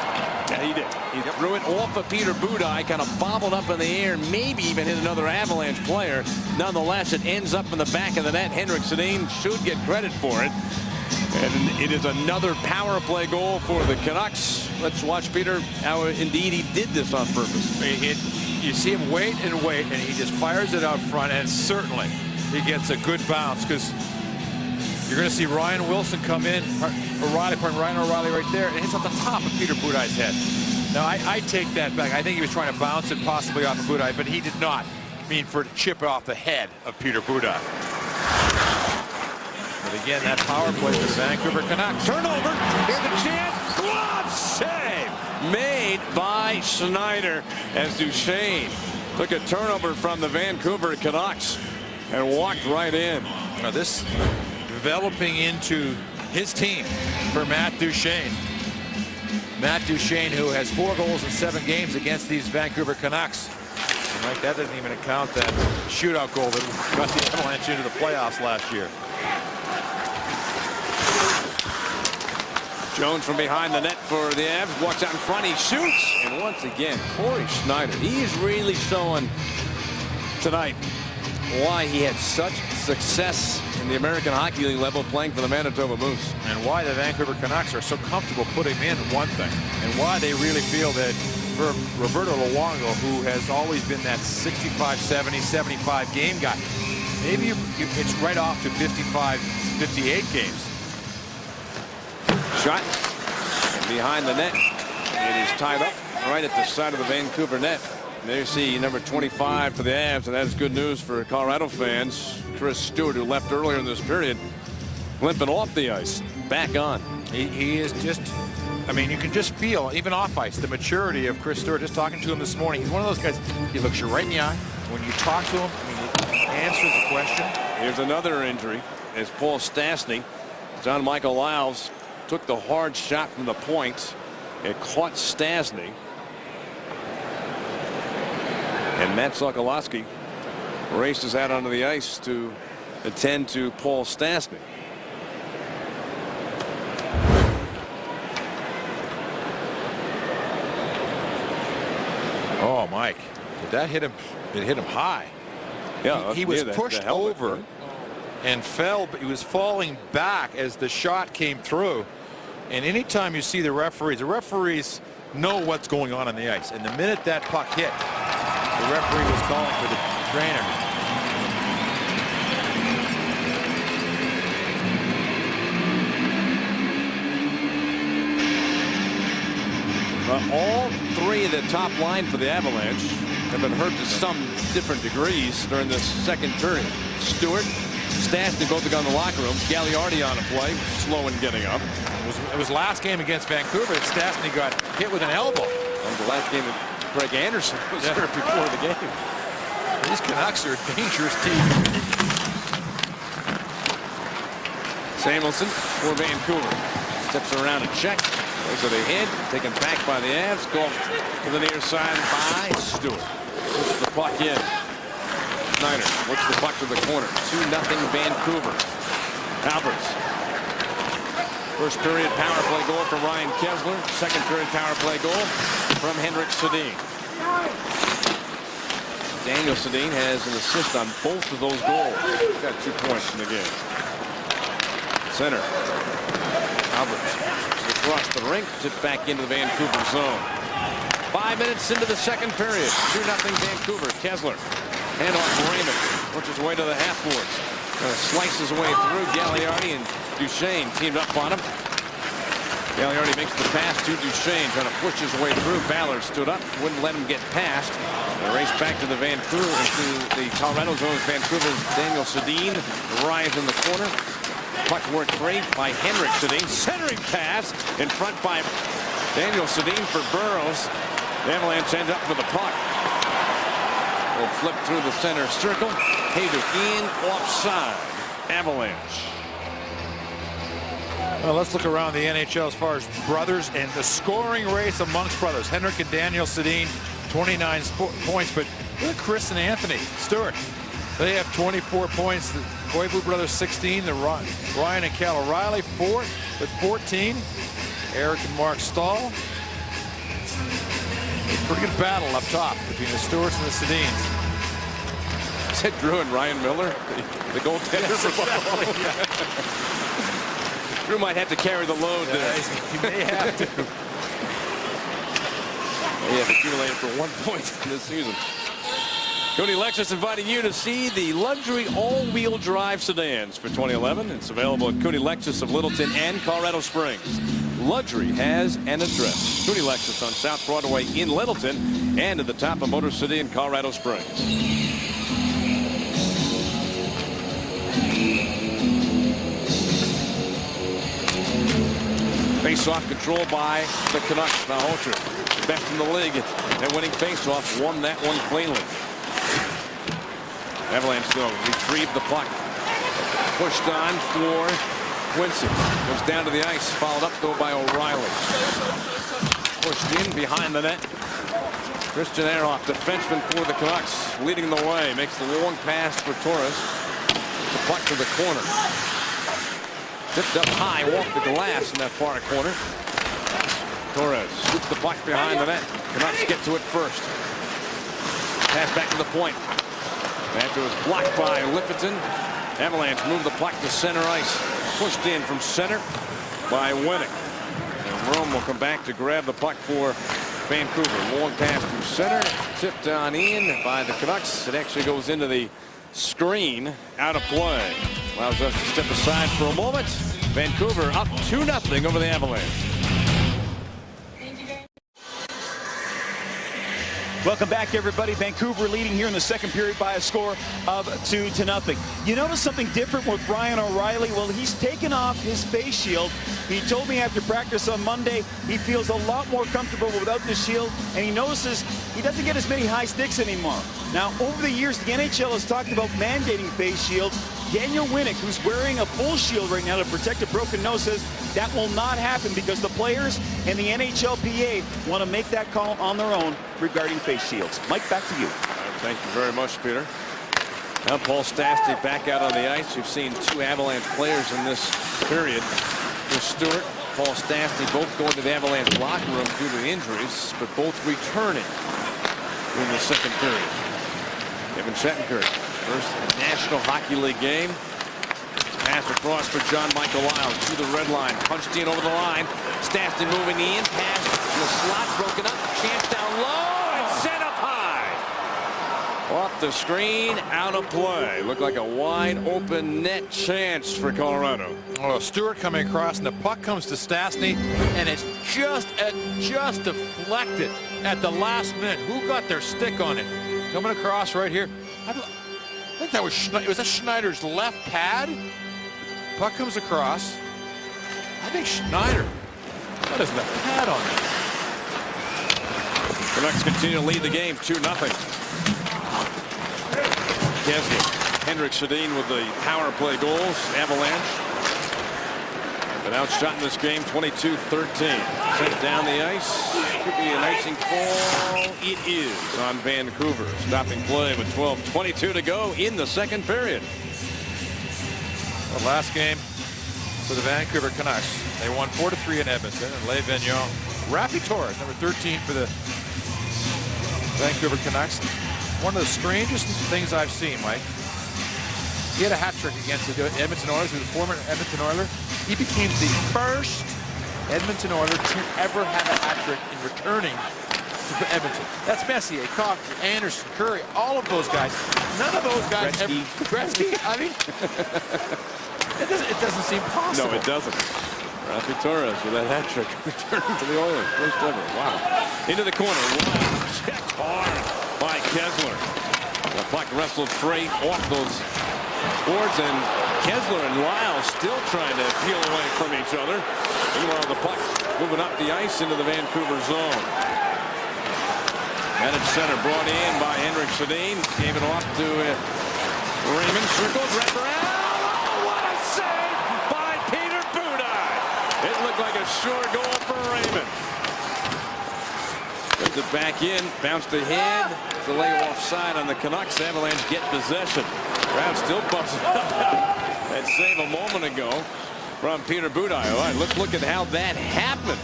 Yeah, he did. He threw it off of Peter Budaj, kind of bobbled up in the air, maybe even hit another Avalanche player. Nonetheless, it ends up in the back of the net. Henrik Sedin should get credit for it. And it is another power play goal for the Canucks. Let's watch, Peter, how indeed he did this on purpose. You see him wait, and he just fires it out front, and certainly he gets a good bounce, because you're going to see Ryan Wilson come in, Ryan O'Reilly right there, and it hits off the top of Peter Budaj's head. Now, I take that back. I think he was trying to bounce it possibly off of Budaj, but he did not mean for it to chip off the head of Peter Budaj. But again, that power play for the Vancouver Canucks. Turnover. Here's the chance. Glove save made point by Schneider as Duchesne took a turnover from the Vancouver Canucks and walked right in. Now this developing into his team for Matt Duchesne. Matt Duchesne, who has 4 goals in 7 games against these Vancouver Canucks. And like that doesn't even account that shootout goal that got the Avalanche into the playoffs last year. Jones from behind the net for the Avs, walks out in front, he shoots, and once again, Corey Schneider, he's really showing tonight why he had such success in the American Hockey League level playing for the Manitoba Moose. And why the Vancouver Canucks are so comfortable putting him in, one thing, and why they really feel that for Roberto Luongo, who has always been that 65, 70, 75 game guy, maybe it's right off to 55, 58 games. Shot behind the net. It is tied up right at the side of the Vancouver net. There you see number 25 for the Avs, and that is good news for Colorado fans. Chris Stewart, who left earlier in this period, limping off the ice, back on. He is just, I mean, you can just feel, even off ice, the maturity of Chris Stewart. Just talking to him this morning, he's one of those guys, he looks you right in the eye. When you talk to him, I mean, he answers the question. Here's another injury as Paul Stastny, John Michael Lyles, took the hard shot from the point. It caught Stastny. And Matt Sokolowski raced his out onto the ice to attend to Paul Stastny. Oh, Mike, did that hit him? It hit him high. Yeah, he was pushed over and fell, but he was falling back as the shot came through. And anytime you see the referees know what's going on the ice. And the minute that puck hit, the referee was calling for the trainer. All 3 of the top line for the Avalanche have been hurt to some different degrees during this second period. Stewart, Stastny both have gone to the locker rooms. Gagliardi on a play, slow in getting up. It was last game against Vancouver that Stastny got hit with an elbow. And the last game that Greg Anderson was hurt before the game. These Canucks are a dangerous team. Samuelson for Vancouver. Steps around and check. Goes to the head. Taken back by the Avs. Golfed to the near side by Stewart. Pushes the puck in. Schneider looks the puck to the corner. 2-0 Vancouver. Alberts. First period power play goal from Ryan Kesler. Second period power play goal from Henrik Sedin. Daniel Sedin has an assist on both of those goals. He's got 2 points in the game. Center. Alberts across the rink, tipped back into the Vancouver zone. 5 minutes into the second period. 2-0 Vancouver. Kesler. Handoff Raymond. Works his way to the half boards. Slices away through. Gagliardi and Duchesne teamed up on him. Gagliardi makes the pass to Duchesne, trying to push his way through. Ballard stood up, wouldn't let him get past. They race back to the Vancouver, to the Colorado zone. Vancouver's Daniel Sedin arrives in the corner. Puck worked free by Henrik Sedin. Centering pass in front by Daniel Sedin for Burroughs. The Avalanche end up with the puck. Will flip through the center circle. Hayduk in, offside. Avalanche. Well, let's look around the NHL as far as brothers and the scoring race amongst brothers. Henrik and Daniel Sedin, 29 points, but look at Chris and Anthony Stewart. They have 24 points. The Koivu brothers 16. The Ryan and Cal O'Reilly 4th with 14. Eric and Mark Stahl. Pretty good battle up top between the Stewarts and the Sedins. Is that Drew and Ryan Miller, the goaltender? Yes, exactly. Drew might have to carry the load there. He may have to. He has accumulated for 1 point this season. Cody Lexus inviting you to see the luxury all-wheel drive sedans for 2011. It's available at Cody Lexus of Littleton and Colorado Springs. Luxury has an address. Cody Lexus on South Broadway in Littleton and at the top of Motor City in Colorado Springs. Face-off control by the Canucks. Now Holcher, best in the league at winning face-offs, won that one cleanly. Avalanche still retrieve the puck. Pushed on for Quincy. Goes down to the ice. Followed up though by O'Reilly. Pushed in behind the net. Christian Ehrhoff, defenseman for the Canucks, leading the way. Makes the long pass for Torres. The puck to the corner. Tipped up high, walked the glass in that far corner. Torres scoops the puck behind the net. Canucks get to it first. Pass back to the point. After it was blocked by Lippiton. Avalanche move the puck to center ice. Pushed in from center by Winnick. And Rome will come back to grab the puck for Vancouver. Long pass through center. Tipped on in by the Canucks. It actually goes into the screen, out of play. Allows us to step aside for a moment. Vancouver up 2-0 over the Avalanche. Welcome back, everybody. Vancouver leading here in the second period by a score of 2-0. You notice something different with Ryan O'Reilly? Well, he's taken off his face shield. He told me after practice on Monday he feels a lot more comfortable without the shield, and he notices he doesn't get as many high sticks anymore. Now, over the years, the NHL has talked about mandating face shields. Daniel Winnick, who's wearing a full shield right now to protect a broken nose, says that will not happen because the players and the NHLPA want to make that call on their own regarding face shields. Mike, back to you. Thank you very much, Peter. Now Paul Stastny back out on the ice. We've seen two Avalanche players in this period. Chris Stewart, Paul Stastny, both going to the Avalanche locker room due to injuries, but both returning in the second period. Kevin Shattenkirk, first National Hockey League game. Pass across for John Michael Lyles to the red line. Punched in over the line. Stastny moving in. Pass in the slot, broken up. Chance down low and sent up high. Off the screen, out of play. Looked like a wide open net chance for Colorado. Oh, Stewart coming across, and the puck comes to Stastny, and it's just deflected at the last minute. Who got their stick on it? Coming across right here. I think that was Schneider's left pad. Puck comes across. I think Schneider. What is the pad on it? Canucks continue to lead the game 2-0. Kessler, Henrik Sedin with the power play goals. Avalanche been outshot in this game 22-13. Sent down the ice. Could be an icing call. It is on Vancouver. Stopping play with 12:22 to go in the second period. The last game for the Vancouver Canucks. They won 4-3 in Edmonton, and Le Vignon, Rafi Torres, number 13 for the Vancouver Canucks. One of the strangest things I've seen, Mike. He had a hat trick against the Edmonton Oilers. He was a former Edmonton Oiler. He became the first Edmonton Oiler to ever have a hat trick in returning to Edmonton. That's Messier, Cocker, Anderson, Curry, all of those guys. None of those guys ever. Gretzky. I mean, it doesn't seem possible. No, it doesn't. Rafi Torres with that hat trick returning to the Oilers. First ever. Wow. Into the corner. Wow. Checked hard by Kessler. The puck wrestled free off those boards, and Kessler and Lyles still trying to peel away from each other. Meanwhile, the puck moving up the ice into the Vancouver zone. And at center, brought in by Henrik Sedin. Gave it off to Raymond. Circles, wrapped around. Oh, what a save by Peter Budaj. It looked like a sure goal for Raymond. Puts it back in, bounced ahead. Delay offside on the Canucks. Avalanche get possession. Crowd still buzzing about that save a moment ago from Peter Budaj. All right, let's look at how that happened.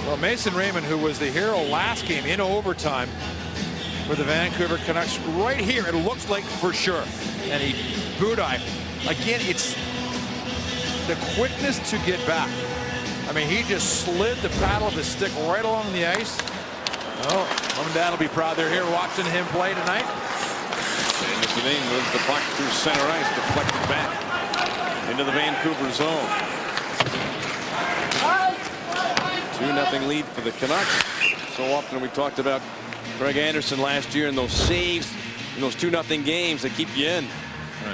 Well, Mason Raymond, who was the hero last game in overtime for the Vancouver Canucks, right here, it looks like for sure. And Budaj, again, it's the quickness to get back. I mean, he just slid the paddle of his stick right along the ice. Oh, Mom and Dad will be proud they're here watching him play tonight. And Sedin moves the puck through center ice, deflected back into the Vancouver zone. 2-0 lead for the Canucks. So often we talked about Greg Anderson last year and those saves in those 2-0 games that keep you in.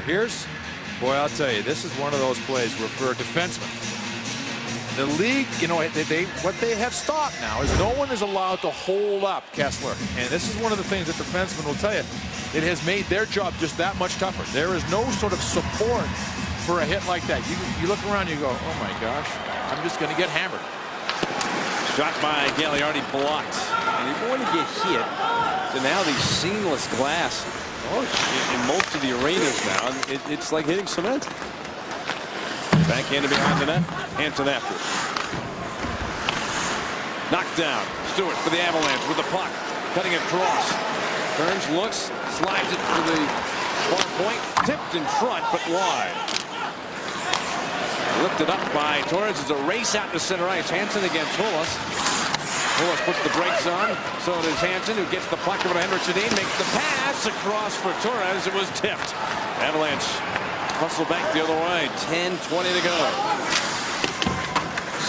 Here's, boy, I'll tell you, this is one of those plays where for a defenseman The league, you know, what they have stopped now is no one is allowed to hold up Kessler. And this is one of the things that defensemen will tell you. It has made their job just that much tougher. There is no sort of support for a hit like that. You look around, you go, oh my gosh, I'm just going to get hammered. Shot by Gagliardi blocked. And you're going to get hit. So now these seamless glass in most of the arenas now. It's like hitting cement. Backhanded behind the net. Hanson after it. Knocked down. Stewart for the Avalanche with the puck. Cutting across. Turns, looks, slides it to the far point. Tipped in front, but wide. Lifted up by Torres. It's a race out to center ice. Hanson against Holas. Holas puts the brakes on. So does Hanson, who gets the puck over to Henrik Sedin. Makes the pass across for Torres. It was tipped. Avalanche hustle back the other way. 10:20 to go.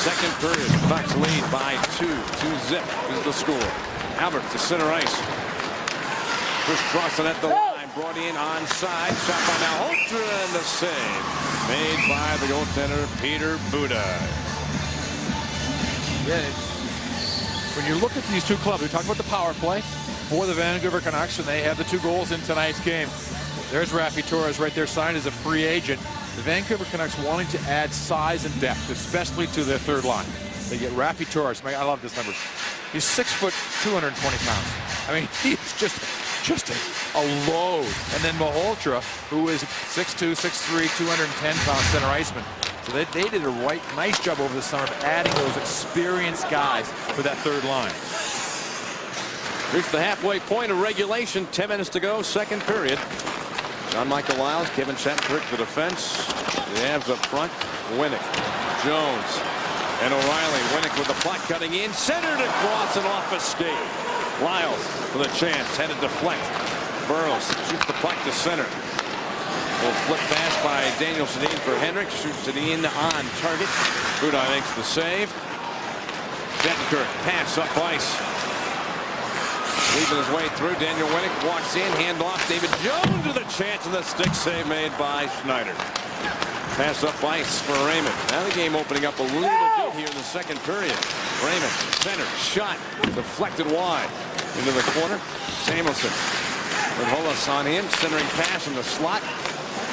Second period. Bucks lead by 2. 2-zip is the score. Albert to center ice. First crossing at the line. Brought in onside. Shot by Malhotra, and the save made by the goaltender Peter Budaj. Yeah. When you look at these two clubs, we talk about the power play for the Vancouver Canucks, and they have the 2 goals in tonight's game. There's Raffi Torres right there, signed as a free agent. The Vancouver Canucks wanting to add size and depth, especially to their third line. They get Raffi Torres. I love this number. He's 6 foot, 220 pounds. I mean, he's just a load. And then Malhotra, who is 6'2", 6'3", 210 pound center iceman. So they did a nice job over the summer of adding those experienced guys for that third line. Reached the halfway point of regulation. 10 minutes to go, second period. John Michael Lyles, Kevin Shattenkirk for defense. The Avs up front. Winnick, Jones, and O'Reilly. Winnick with the puck cutting in, centered across and off a skate. Lyles with a chance, headed deflect. Burrows shoots the puck to center. Will flip pass by Daniel Sedin for Henrik. Shoots it in on target. Budaj makes the save. Shattenkirk pass up ice. Leaving his way through. Daniel Winnick walks in. Hand off. David Jones with a chance, and the stick save made by Schneider. Pass up ice for Raymond. Now the game opening up a little bit here in the second period. Raymond, center, shot, deflected wide into the corner. Samuelson with Holas on him. Centering pass in the slot.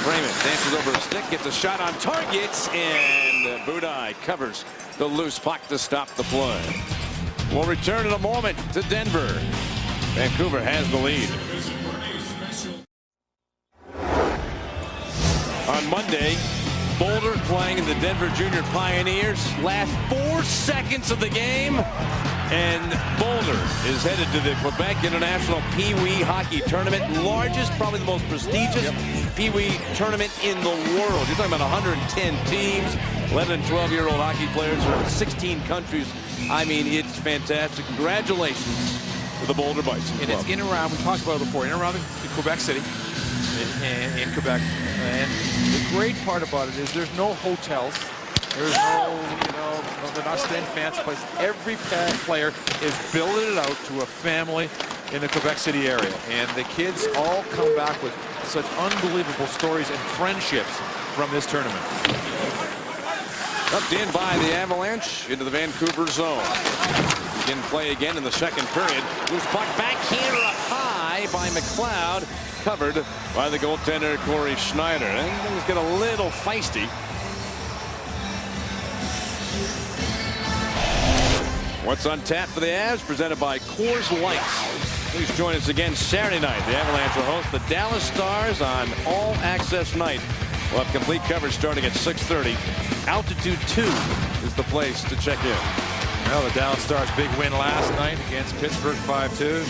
Raymond dances over a stick, gets a shot on targets, and Budaj covers the loose puck to stop the play. We'll return in a moment to Denver. Vancouver has the lead. On Monday, Boulder playing in the Denver Junior Pioneers. Last 4 seconds of the game, and Boulder is headed to the Quebec International Pee Wee Hockey Tournament. Largest, probably the most prestigious Pee Wee tournament in the world. You're talking about 110 teams, 11 and 12-year-old hockey players from 16 countries. I mean, it's fantastic. Congratulations to the Boulder Bison. And it's in and around, we talked about it before, in and around the Quebec City, in Quebec. And the great part about it is there's no hotels. There's no, they're not staying fancy places. Every player is building it out to a family in the Quebec City area. And the kids all come back with such unbelievable stories and friendships from this tournament. Tucked in by the Avalanche into the Vancouver zone. Begin play again in the second period. Loose puck backhander up high by McLeod. Covered by the goaltender Corey Schneider. And things get a little feisty. What's on tap for the Avs? Presented by Coors Light. Please join us again Saturday night. The Avalanche will host the Dallas Stars on All Access Night. We'll have complete coverage starting at 6:30. Altitude 2 is the place to check in. Well, the Dallas Stars' big win last night against Pittsburgh 5-2.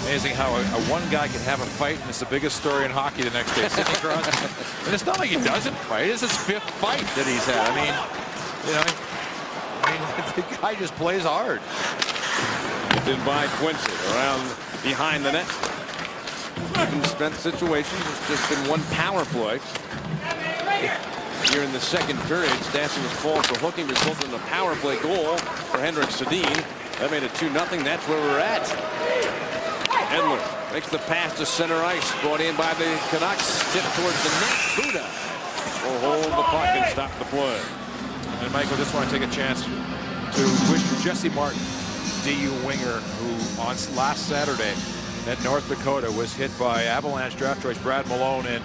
Amazing how a one guy can have a fight, and it's the biggest story in hockey the next day. Sidney Crosby. And it's not like he doesn't fight. It's his 5th fight that he's had. I mean, the guy just plays hard. In by Quincy around behind the net. In spent situations, it's just been one power play. Here in the second period, Stastny was called for hooking, resulted in a power play goal for Henrik Sedin. That made it 2-0. That's where we're at. Edler makes the pass to center ice, brought in by the Canucks. Tip towards the net. Budaj will hold the puck and stop the play. And Michael, just want to take a chance to wish Jesse Martin, DU winger, who on last Saturday at North Dakota was hit by Avalanche draft choice Brad Malone and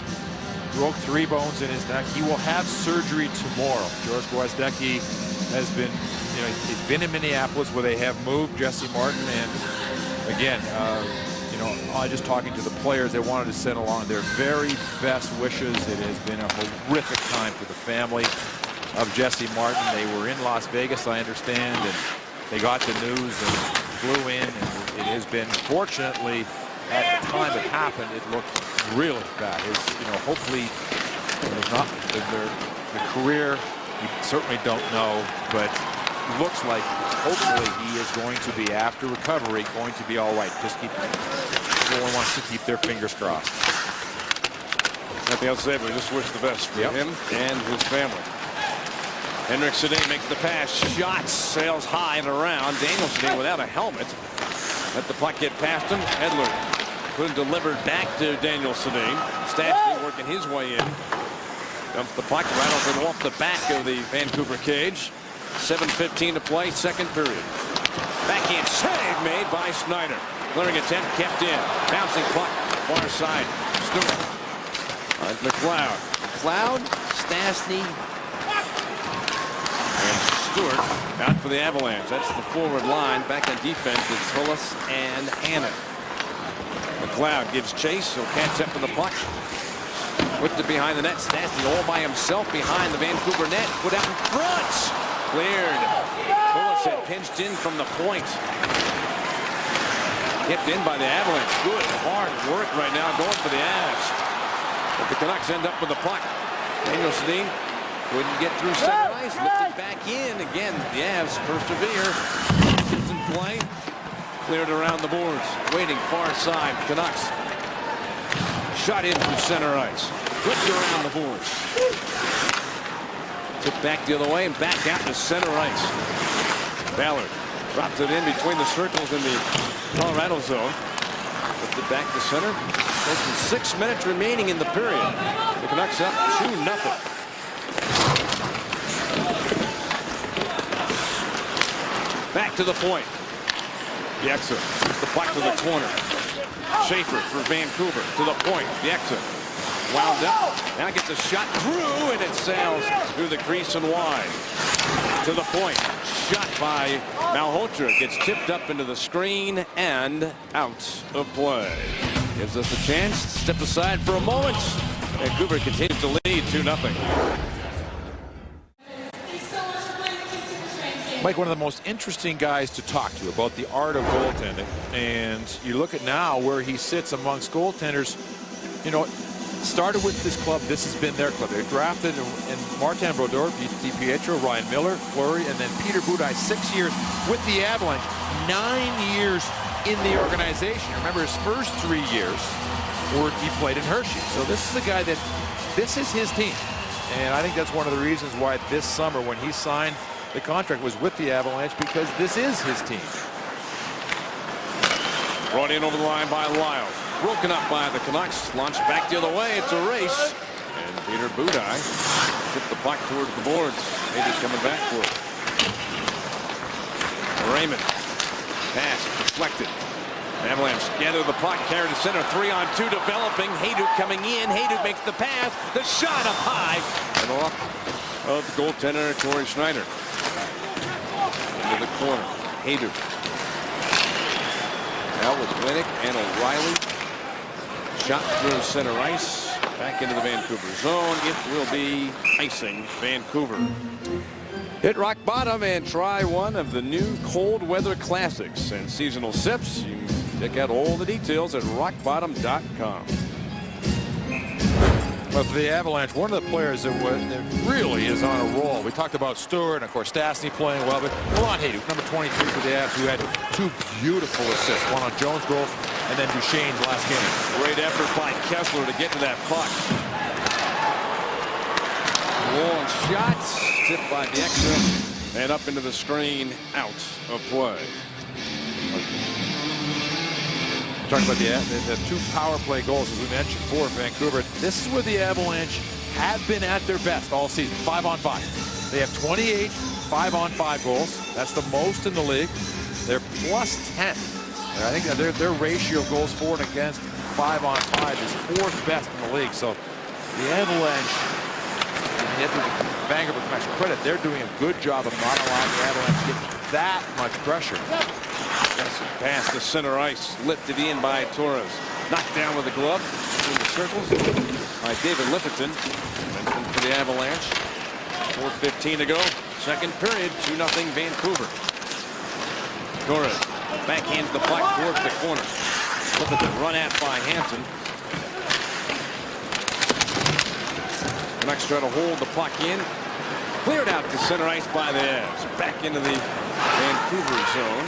broke 3 bones in his neck. He will have surgery tomorrow. George Gwozdecki has been, he's been in Minneapolis where they have moved Jesse Martin. And again, just talking to the players, they wanted to send along their very best wishes. It has been a horrific time for the family of Jesse Martin. They were in Las Vegas, I understand, and they got the news and flew in. And it has been, fortunately, at the time it happened, it looked really bad. Hopefully, not the career, we certainly don't know, but it looks like hopefully he is going to be, after recovery, going to be all right. Just everyone wants to keep their fingers crossed. Nothing else to say, but just wish the best for him and his family. Henrik Sedin makes the pass. Shot sails high and around. Daniel Sedin without a helmet. Let the puck get past him. Edler couldn't deliver back to Daniel Sedin. Stastny working his way in. Dumps the puck right over off the back of the Vancouver cage. 7:15 to play, second period. Backhand save made by Snyder. Clearing attempt kept in. Bouncing puck, far side. Stewart. McLeod. McLeod, Stastny, and Stewart out for the Avalanche. That's the forward line. Back on defense, it's Hillis and Hannon. McLeod gives chase. He'll catch up with the puck. Whipped it behind the net. Stastny all by himself behind the Vancouver net. Put out in front. Cleared. Hillis had pinched in from the point. Kept in by the Avalanche. Good hard work right now going for the Avs. But the Canucks end up with the puck. Daniel Sedin couldn't get through center ice. Lifted back in. Again, the Avs persevere. In play. Cleared around the boards. Waiting far side. Canucks. Shot in from center ice. Whipped around the boards. Tipped back the other way and back out to center ice. Ballard dropped it in between the circles in the Colorado zone. Whipped it back to center. Less than 6 minutes remaining in the period. The Canucks up 2-0. Back to the point. Bieksa puts the puck to the corner. Schaefer for Vancouver to the point. Bieksa wound up. Now gets a shot through, and it sails through the crease and wide. To the point. Shot by Malhotra. Gets tipped up into the screen and out of play. Gives us a chance to step aside for a moment. Vancouver continues to lead 2-0. Mike, one of the most interesting guys to talk to about the art of goaltending. And you look at now where he sits amongst goaltenders. Started with this club. This has been their club. They drafted in Martin Brodeur, DiPietro, Ryan Miller, Fleury, and then Peter Budaj. 6 years with the Avalanche. 9 years in the organization. Remember, his first 3 years he played in Hershey. So this is a guy that, this is his team. And I think that's one of the reasons why this summer when he signed the contract was with the Avalanche, because this is his team. Brought in over the line by Lyle. Broken up by the Canucks. Launched back the other way. It's a race. And Peter Budaj tipped the puck towards the boards. Maybe coming back for it. Raymond. Pass deflected. Avalanche gather the puck. Carried to center. 3-on-2 developing. Hayduk coming in. Hayduk makes the pass. The shot up high. And off of the goaltender, Torrey Schneider. Into the corner. Hayduk. Now with Winnick and O'Reilly. Shot through center ice. Back into the Vancouver zone. It will be icing Vancouver. Hit rock bottom and try one of the new cold weather classics and seasonal sips. You can check out all the details at rockbottom.com. But for the Avalanche, one of the players that really is on a roll. We talked about Stewart and, of course, Stastny playing well. But Milan Hayduk, number 23 for the Avs, who had 2 beautiful assists. One on Jones' goal and then Duchesne's last game. Great effort by Kessler to get to that puck. Long shots. Tipped by Bieksa. And up into the screen. Out of play. Talking about the 2 power play goals, as we mentioned, for Vancouver. This is where the Avalanche have been at their best all season. 5-on-5. They have 28 5-on-5 goals. That's the most in the league. They're plus 10. And I think that their ratio of goals for and against 5-on-5 is 4th best in the league. So the Avalanche, and you have to give Vancouver Canucks credit, they're doing a good job of not allowing the Avalanche to get that much pressure. Pass to center ice, lifted in by Torres. Knocked down with a glove between the circles by David Lifferton. For the Avalanche. 4:15 to go. Second period. 2-0 Vancouver. Torres backhands the puck towards the corner. Lifferton run at by Hansen. Canucks try to hold the puck in. Cleared out to center ice by the Avs. Back into the Vancouver zone.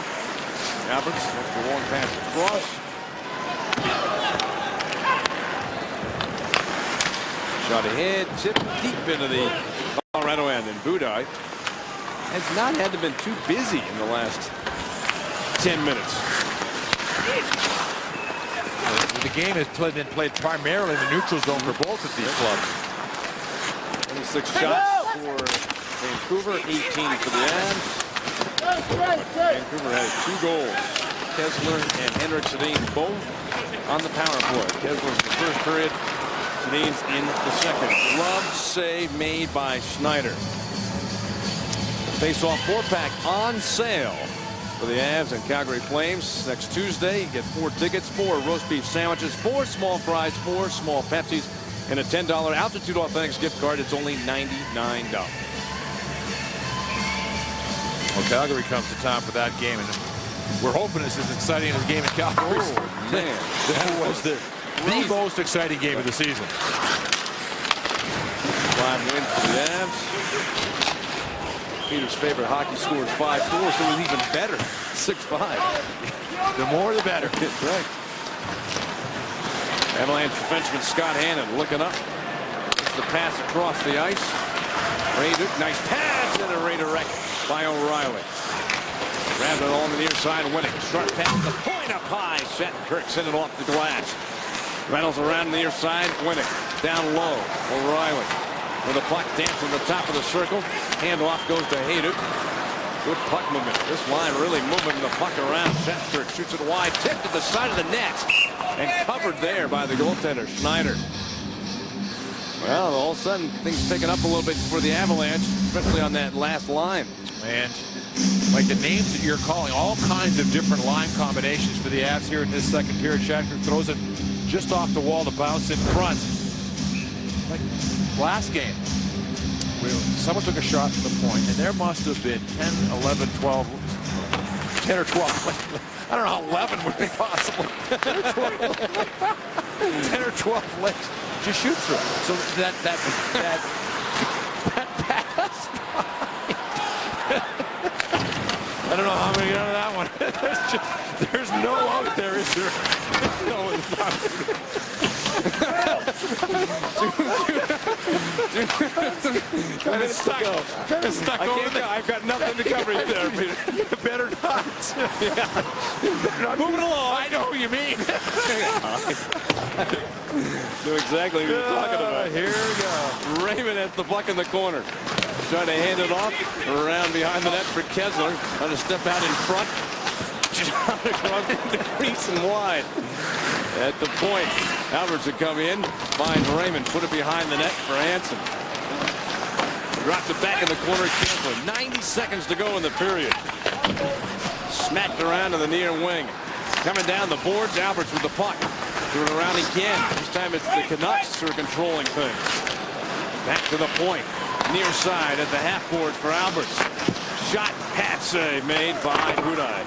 Alberts left the long pass across. Shot ahead, tipped deep into the Colorado end, and Budaj has not had to been too busy in the last 10 minutes. The game has been played primarily in the neutral zone for both of these clubs. 26 shots for Vancouver, 18 for the Avs. Vancouver has 2 goals. Kessler and Henrik Sedin both on the power play. Kessler's in the first period. Sedin's in the second. Glove save made by Schneider. Face-off 4-pack on sale for the Avs and Calgary Flames next Tuesday. You get 4 tickets, 4 roast beef sandwiches, 4 small fries, 4 small Pepsis, and a $10 Altitude Authentics gift card. It's only $99. Well, Calgary comes to town for that game, and we're hoping it's as exciting as a game in Calgary. Oh, man. That was the most exciting game of the season. 5 wins for the Avs. Peter's favorite hockey score is 5-4, so it was even better. 6-5. The more, the better. That's right. Avalanche defenseman Scott Hannon looking up. It's the pass across the ice. Raider, nice pass, and a redirect by O'Reilly. Grabs it on the near side, winning. Short pass, the point up high. Shattenkirk sent it off the glass. Reynolds around the near side, winning. Down low, O'Reilly. With the puck dancing the top of the circle. Handoff goes to Hayduk. Good puck movement. This line really moving the puck around. Shattenkirk shoots it wide. Tipped to the side of the net. And covered there by the goaltender, Schneider. Well, all of a sudden, things picking up a little bit for the Avalanche, especially on that last line. And like the names that you're calling, all kinds of different line combinations for the Avs here in this second period. Shattenkirk throws it just off the wall to bounce in front. Like last game, someone took a shot from the point, and there must have been 10, 11, 12, 10 or 12. I don't know how 11 would be possible. 10 or 12 legs to shoot through. So that pass. I don't know how many out of that one. There's no out there, is there? No, it's not. Kind of stuck. Over there. I've got nothing to cover it there, Peter. You better not. Yeah. Moving along. I know who you mean. Knew exactly what you're talking about. Here we go. Raymond has the puck in the corner. Trying to hand it off around behind the net for Kessler. Trying to step out in front. Across the crease and wide. At the point, Alberts would come in, finds Raymond, put it behind the net for Hansen. Drops it back in the corner, Kessler. 90 seconds to go in the period. Smacked around to the near wing. Coming down the boards, Alberts with the puck. Threw it around again. This time it's the Canucks who are controlling things. Back to the point. Near side at the half board for Alberts. Shot, hat save made by Budaj.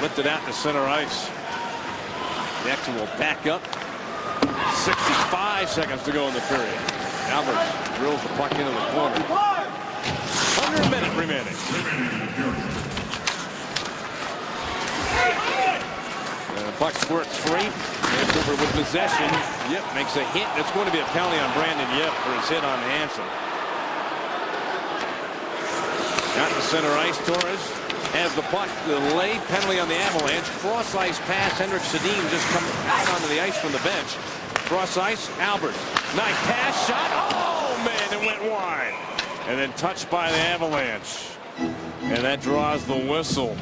Lifted out to center ice. The action will back up. 65 seconds to go in the period. Alberts drills the puck into the corner. Under a minute remaining. And the puck squirts free. Vancouver with possession. Yep, makes a hit. It's going to be a penalty on Brandon Yep for his hit on Hansen. Got the center ice. Torres has the puck. The late penalty on the Avalanche. Cross ice pass. Henrik Sedin just comes out onto the ice from the bench. Cross ice. Alberts. Nice pass. Shot. Oh, man, it went wide. And then touched by the Avalanche. And that draws the whistle.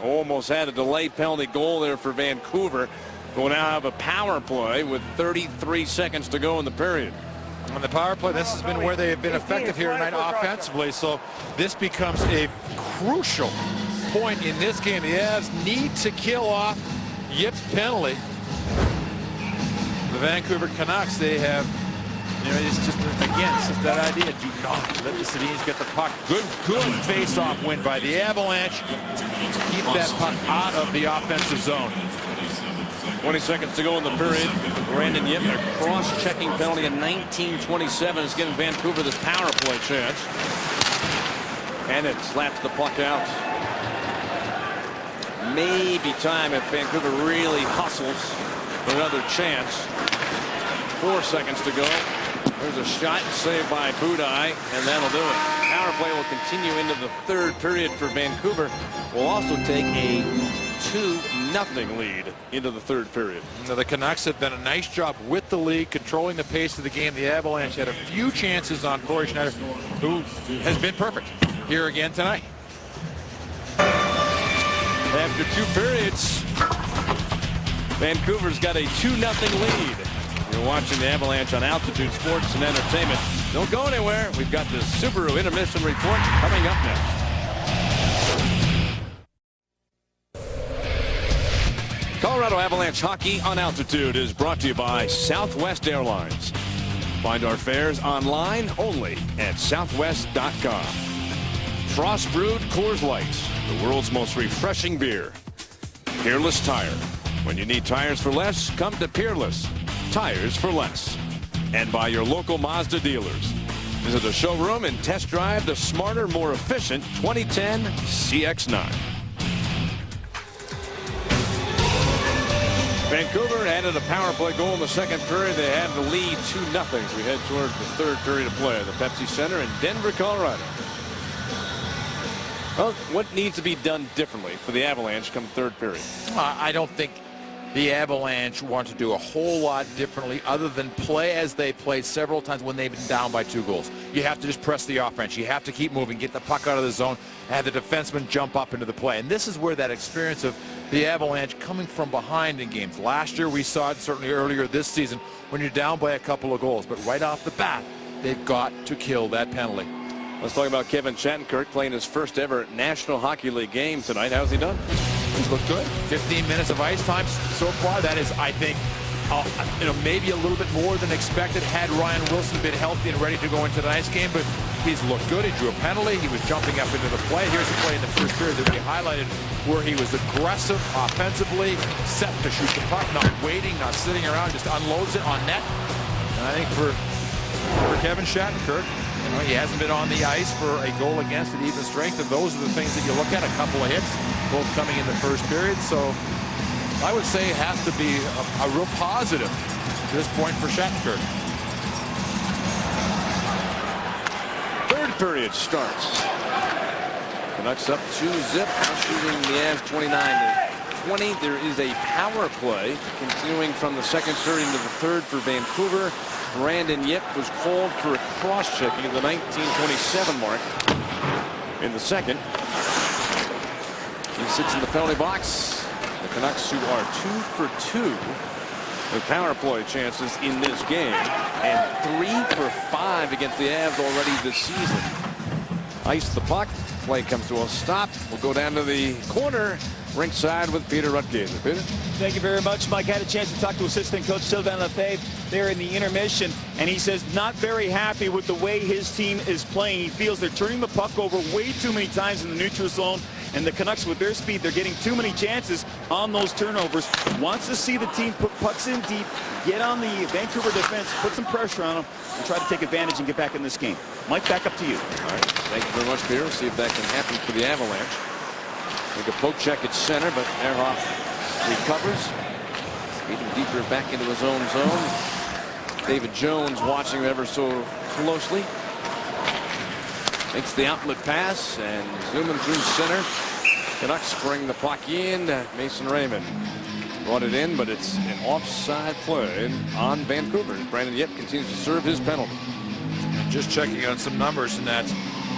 Almost had a delayed penalty goal there for Vancouver. We'll now have a power play with 33 seconds to go in the period. On the power play, this has been where they have been effective here tonight offensively. So this becomes a crucial point in this game. The Avs need to kill off Yip's penalty. The Vancouver Canucks, they have, it's just, again, it's just that idea. Do not let the Sedins get the puck. Good face-off win by the Avalanche. Keep that puck out of the offensive zone. 20 seconds to go in the period. Brandon Yip, a cross-checking penalty in 1927 is giving Vancouver this power play chance. And it slaps the puck out. Maybe time if Vancouver really hustles for another chance. 4 seconds to go. There's a shot saved by Budaj, and that'll do it. Power play will continue into the third period for Vancouver. Will also take a 2-0 lead into the third period. Now the Canucks have done a nice job with the lead, controlling the pace of the game. The Avalanche had a few chances on Corey Schneider, who has been perfect here again tonight. After 2 periods, Vancouver's got a 2-0 lead. You're watching the Avalanche on Altitude Sports and Entertainment. Don't go anywhere. We've got the Subaru Intermission Report coming up next. Colorado Avalanche Hockey on Altitude is brought to you by Southwest Airlines. Find our fares online only at southwest.com. Frost Brewed Coors Light, the world's most refreshing beer. Peerless Tire. When you need tires for less, come to Peerless. Tires for less. And by your local Mazda dealers. Visit a showroom and test drive the smarter, more efficient 2010 CX-9. Vancouver added a power play goal in the second period. They have the lead 2-0 as we head towards the third period of play at the Pepsi Center in Denver, Colorado. Well, what needs to be done differently for the Avalanche come third period? I don't think the Avalanche want to do a whole lot differently other than play as they played several times when they've been down by 2 goals. You have to just press the offense. You have to keep moving, get the puck out of the zone, and have the defenseman jump up into the play. And this is where that experience of the Avalanche coming from behind in games. Last year we saw it, certainly earlier this season, when you're down by a couple of goals. But right off the bat, they've got to kill that penalty. Let's talk about Kevin Shattenkirk playing his first ever National Hockey League game tonight. How's he done? He's looked good. 15 minutes of ice time so far. That is, I think, maybe a little bit more than expected had Ryan Wilson been healthy and ready to go into tonight's game. But he's looked good. He drew a penalty. He was jumping up into the play. Here's a play in the first period that we highlighted where he was aggressive offensively, set to shoot the puck, not waiting, not sitting around, just unloads it on net. And I think for Kevin Shattenkirk, he hasn't been on the ice for a goal against at even strength, and those are the things that you look at. A couple of hits, both coming in the first period. So I would say it has to be a real positive to this point for Shattenkirk. Third period starts. Canucks up 2-0. Now shooting the Avs 29-20. There is a power play continuing from the second period into the third for Vancouver. Brandon Yip was called for a cross-checking at the 1927 mark in the second. He sits in the penalty box. The Canucks, who are 2 for 2 with power play chances in this game, and 3 for 5 against the Avs already this season. Ice the puck. Play comes to a stop. We'll go down to the corner ringside with Peter Rutgeser. Peter? Thank you very much, Mike. I had a chance to talk to assistant coach Sylvain Lefebvre there in the intermission, and he says not very happy with the way his team is playing. He feels they're turning the puck over way too many times in the neutral zone, and the Canucks, with their speed, they're getting too many chances on those turnovers. Wants to see the team put pucks in deep, get on the Vancouver defense, put some pressure on them, and try to take advantage and get back in this game. Mike, back up to you. All right. Thank you very much, Peter. See if that can happen for the Avalanche. Make a poke check at center, but Ehrhoff recovers. Getting deeper back into his own zone. David Jones watching him ever so closely. Makes the outlet pass and zooming through center. Canucks bring the puck in. Mason Raymond brought it in, but it's an offside play on Vancouver. Brandon Yip continues to serve his penalty. just checking on some numbers in that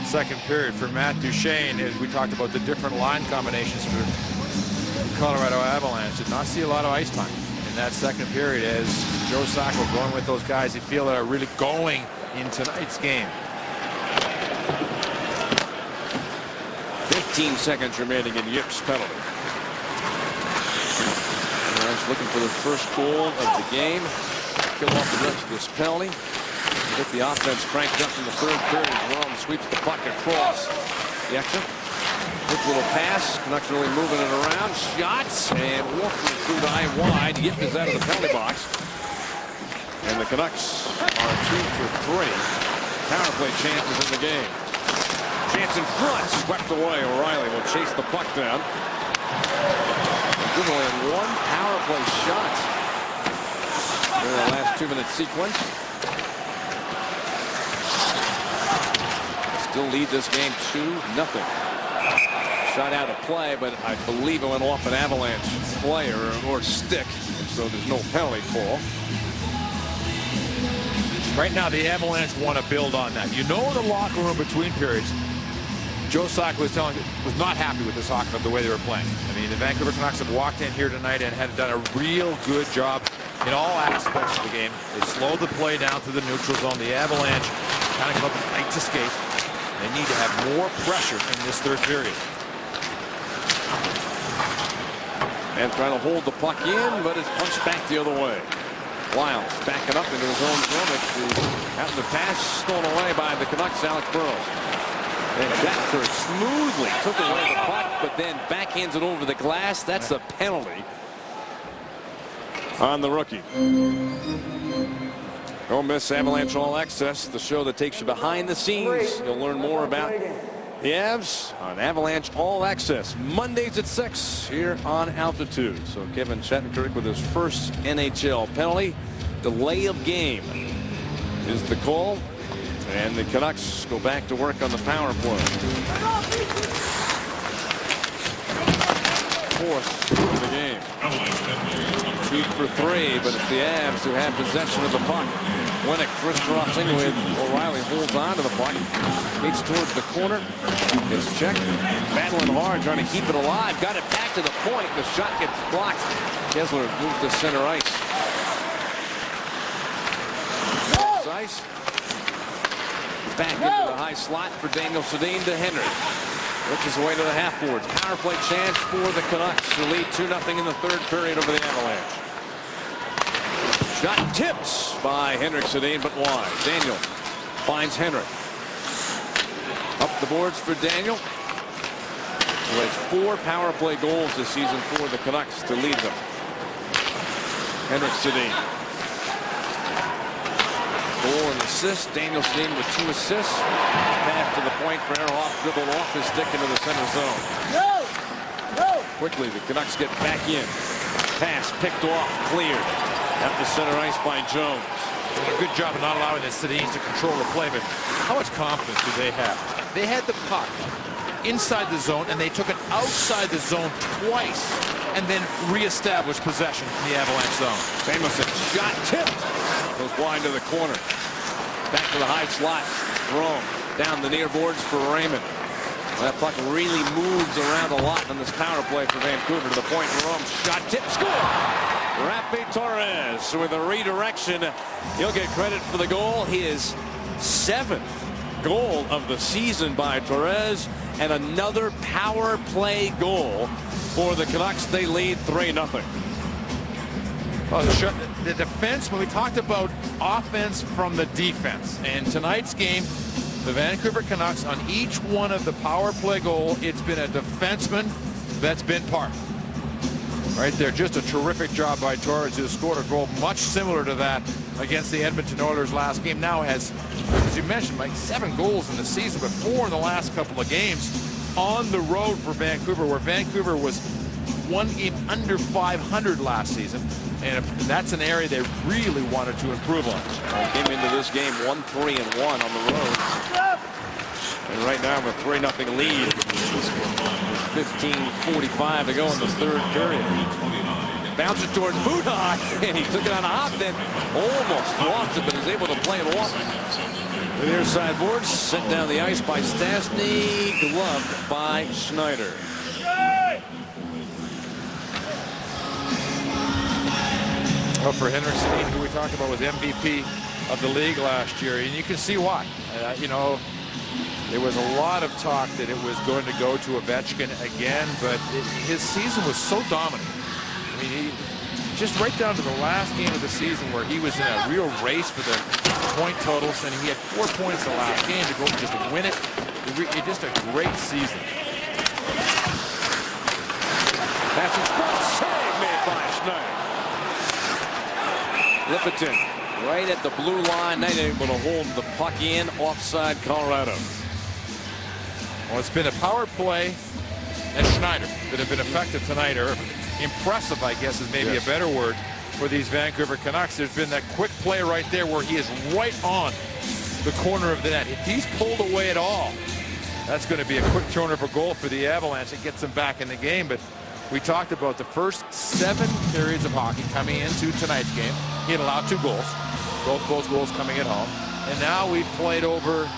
second period for Matt Duchene. As we talked about the different line combinations for the Colorado Avalanche, did not see a lot of ice time in that second period as Joe Sacco going with those guys you feel that are really going in tonight's game. 15 seconds remaining in Yip's penalty. Looking for the first goal of the game. Kill off the rest of this penalty. Get the offense cranked up in the third period. Jerome sweeps the puck across the exit. Quick little pass. Canucks really moving it around. Shots and walking through the eye wide. Yip is out of the penalty box. And the Canucks are 2 for 3 power play chances in the game. Chance in front. Swept away. O'Reilly will chase the puck down. Only in one power play shot in the last 2-minute sequence. Still lead this game 2-0. Shot out of play, but I believe it went off an Avalanche player or stick, so there's no penalty call. Right now, the Avalanche want to build on that. You know, the locker room between periods, Joe Sacco was not happy with this hockey, the way they were playing. I mean, the Vancouver Canucks have walked in here tonight and had done a real good job in all aspects of the game. They slowed the play down to the neutral zone. The Avalanche kind of come up with night to skate. They need to have more pressure in this third period. And trying to hold the puck in, but it's punched back the other way. Lyles backing up into his own zone. After the pass stolen away by the Canucks, Alex Burrows. And Beckford smoothly took away the puck, but then backhands it over the glass. That's a penalty on the rookie. Don't miss Avalanche All Access, the show that takes you behind the scenes. You'll learn more about the Avs on Avalanche All Access, Mondays at 6 here on Altitude. So Kevin Shattenkirk with his first NHL penalty. Delay of game is the call. And the Canucks go back to work on the power play. Fourth of the game. 2 for 3, but it's the Avs who have possession of the puck. Winnick crisscrossing with O'Reilly, holds on to the puck. Gets towards the corner. Gets checked. Battling hard, trying to keep it alive. Got it back to the point. The shot gets blocked. Kessler moves to center ice. Ice. Back into the high slot for Daniel Sedin to Henry. Works his way to the half boards. Power play chance for the Canucks to lead 2-0 in the third period over the Avalanche. Shot tipped by Henrik Sedin, but wide. Daniel finds Henrik. Up the boards for Daniel, who has 4 power play goals this season for the Canucks to lead them. Henrik Sedin. Goal and assist. Daniel Sedin with 2 assists. Pass to the point for Ehrhoff, dribbled off his stick into the center zone. Quickly, the Canucks get back in. Pass picked off, cleared. Out to center ice by Jones. A good job of not allowing the Sedins to control the play, but how much confidence do they have? They had the puck inside the zone, and they took it outside the zone twice, and then reestablished possession in the Avalanche zone. Samuelson, shot tipped. Goes wide to the corner. Back to the high slot. Rome down the near boards for Raymond. That puck really moves around a lot on this power play for Vancouver. To the point, Rome shot tipped, score! Rafi Torres with a redirection. He'll get credit for the goal. His 7th goal of the season by Torres, and another power play goal for the Canucks. They lead 3-0. Oh, the defense, when we talked about offense from the defense, and tonight's game, the Vancouver Canucks, on each one of the power play goal, it's been a defenseman that's been part. Right there, just a terrific job by Torres, who scored a goal much similar to that against the Edmonton Oilers last game. Now has, as you mentioned, Mike, 7 goals in the season, but 4 in the last couple of games on the road for Vancouver, where Vancouver was 1 game under 500 last season. And that's an area they really wanted to improve on. Came into this game 1-3-1 on the road. And right now with 3-0 lead. 15:45 to go in the third period. Bounces towards Budak, and he took it on a hop, then almost lost it, but was able to play it off. The near side boards sent down the ice by Stastny, gloved by Schneider. Well, for Henriksen, who we talked about was MVP of the league last year, and you can see why. You know, there was a lot of talk that it was going to go to Ovechkin again, but his season was so dominant. I mean, he just right down to the last game of the season where he was in a real race for the point totals, and he had 4 points the last game to go just to win it. Just a great season. Passing save made by Schneider. Lippiton right at the blue line, not able to hold the puck in. Offside, Colorado. Well, it's been a power play and Schneider that have been effective tonight, or impressive, I guess is maybe a better word for these Vancouver Canucks. There's been that quick play right there where he is right on the corner of the net. If he's pulled away at all, that's going to be a quick turnover goal for the Avalanche. It gets them back in the game. But we talked about the first 7 periods of hockey coming into tonight's game. He had allowed 2 goals, both those goals coming at home. And now we've played over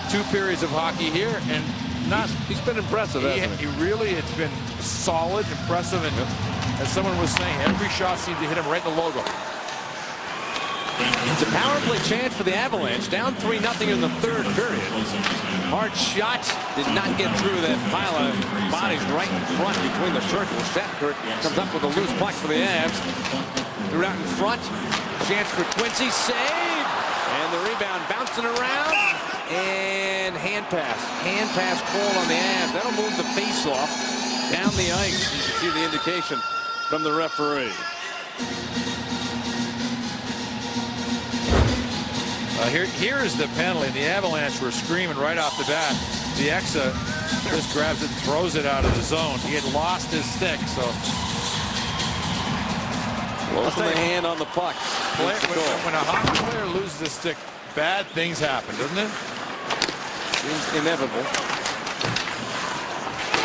2 periods of hockey here, and he's been impressive. He really, it's been solid, impressive, and as someone was saying, every shot seemed to hit him right in the logo. It's a power play chance for the Avalanche, down 3-0 in the 3rd period. Hard shot, did not get through that pile of bodies right in front between the circles. Shattenkirk comes up with a loose puck for the Avs. Threw it out in front, chance for Quincy, save, and the rebound bouncing around, and hand pass call on the Avs. That'll move the face-off down the ice. You can see the indication from the referee. Here is the penalty. The Avalanche were screaming right off the bat. The Exa just grabs it and throws it out of the zone. He had lost his stick, so. Close the hand on the puck. When a hockey player loses his stick, bad things happen, doesn't it? Seems inevitable.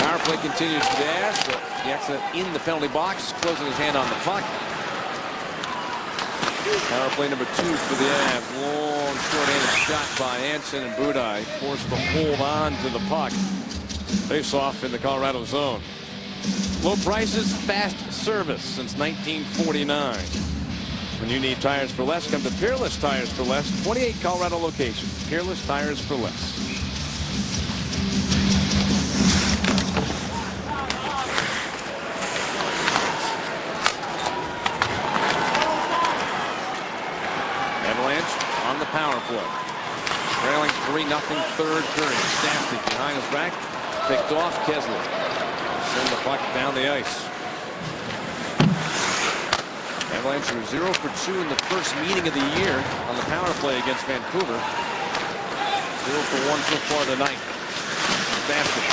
Power play continues for the Avs, but the Exa in the penalty box, closing his hand on the puck. Power play number 2 for the Avs. Long, short-handed shot by Anson, and Budaj forced to hold on to the puck. Face-off in the Colorado zone. Low prices, fast service since 1949. When you need tires for less, come to Peerless Tires for Less. 28 Colorado locations. Peerless Tires for Less. On the power play. Trailing 3-0 3rd period. Stastny behind his back. Picked off Kessler. Send the puck down the ice. Avalanche were 0 for 2 in the first meeting of the year on the power play against Vancouver. 0 for 1 so far tonight. Stastny,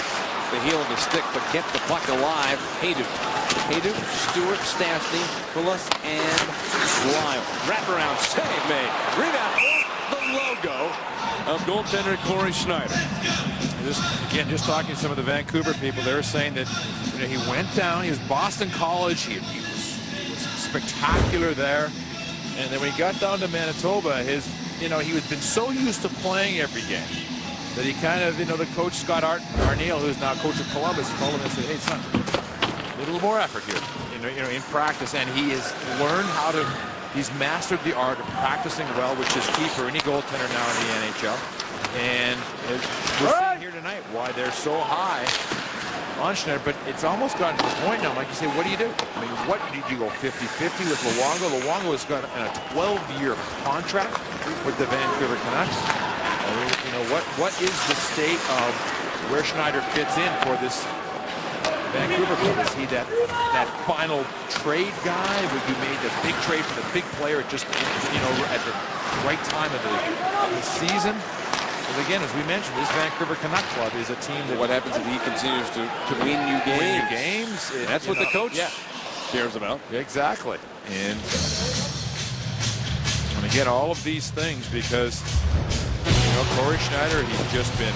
the heel of the stick, but kept the puck alive. Hayduk, Stewart, Stastny, Pulis, and Lyle. Wraparound save made. Rebound off the logo of goaltender Corey Schneider. Just talking to some of the Vancouver people, they were saying that he went down. He was Boston College. He was spectacular there, and then when he got down to Manitoba, he had been so used to playing every game that he kind of, the coach Scott Arneal, who's now coach of Columbus, told him and said, "Hey, son, a little more effort here, in practice." And he has learned how to. He's mastered the art of practicing well, which is key for any goaltender now in the NHL. And we're seeing here tonight why they're so high on Schneider. But it's almost gotten to the point now, like you say, what do you do? I mean, what did you go 50-50 with Luongo? Luongo has got a 12-year contract with the Vancouver Canucks. What is the state of where Schneider fits in for this Vancouver club? Is he that final trade guy? Would you made the big trade for the big player at just at the right time of the season? Well, again, as we mentioned, this Vancouver Canuck club is a team that. What happens if he continues to win you games? That's what the coach cares about. Exactly. And again, all of these things because Corey Schneider, he's just been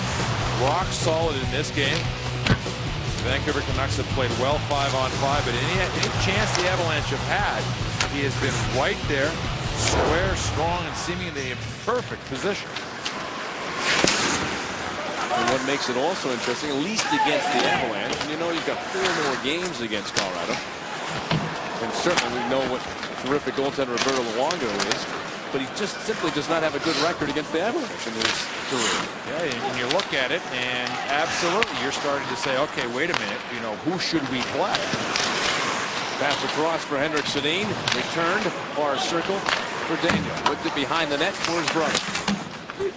rock solid in this game. The Vancouver Canucks have played well 5-on-5, but any chance the Avalanche have had, he has been right there, square, strong, and seemingly in perfect position. And what makes it also interesting, at least against the Avalanche, and you know you've got 4 more games against Colorado. And certainly we know what terrific goaltender Roberto Luongo is, but he just simply does not have a good record against the Avalanche in his career. Yeah, and you look at it, and absolutely you're starting to say, okay, wait a minute, you know, who should we play? Pass across for Henrik Sedin, returned, far circle for Daniel. Looked it behind the net for his brother.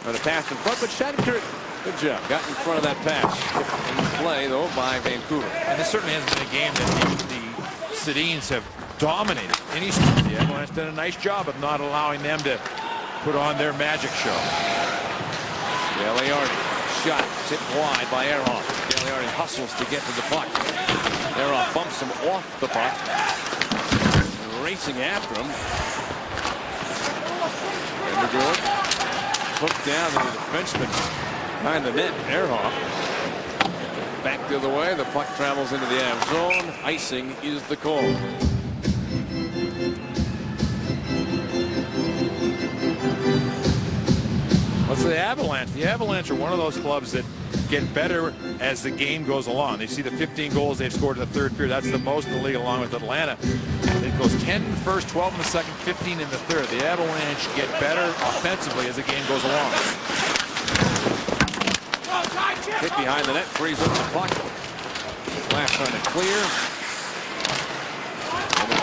And a pass in front, but Shattenkirk, good job, got in front of that pass. In play, though, by Vancouver. And this certainly hasn't been a game that the Sedins have dominated any sport. The Avalanche done a nice job of not allowing them to put on their magic show. Gagliardi, shot, tipped wide by Ehrhoff. Gagliardi hustles to get to the puck. Ehrhoff bumps him off the puck. And racing after him. And the goal. Hooked down to the defenseman behind the net. Ehrhoff. Back the other way. The puck travels into the Avs zone. Icing is the call. What's the Avalanche? The Avalanche are one of those clubs that get better as the game goes along. They see the 15 goals they've scored in the third period. That's the most in the league, along with Atlanta. It goes 10 in the first, 12 in the second, 15 in the third. The Avalanche get better offensively as the game goes along. Hit behind the net, frees up the puck. Flash trying to clear.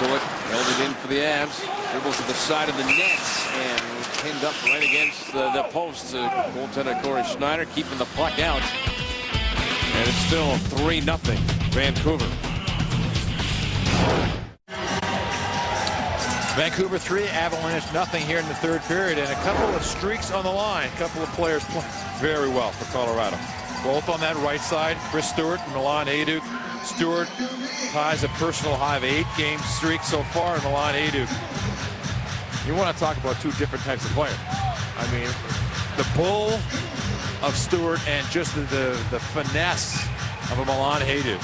Held it in for the Avs. Dribbles to the side of the net and pinned up right against the post. Goaltender Corey Schneider keeping the puck out. And it's still 3-0 Vancouver. Vancouver 3, Avalanche nothing here in the third period, and a couple of streaks on the line. A couple of players playing very well for Colorado. Both on that right side, Chris Stewart and Milan Aiduk. Stewart ties a personal high of 8-game streak so far, and Milan Aiduk. You want to talk about two different types of players. I mean, the bull of Stewart and just the finesse of a Milan Aiduk.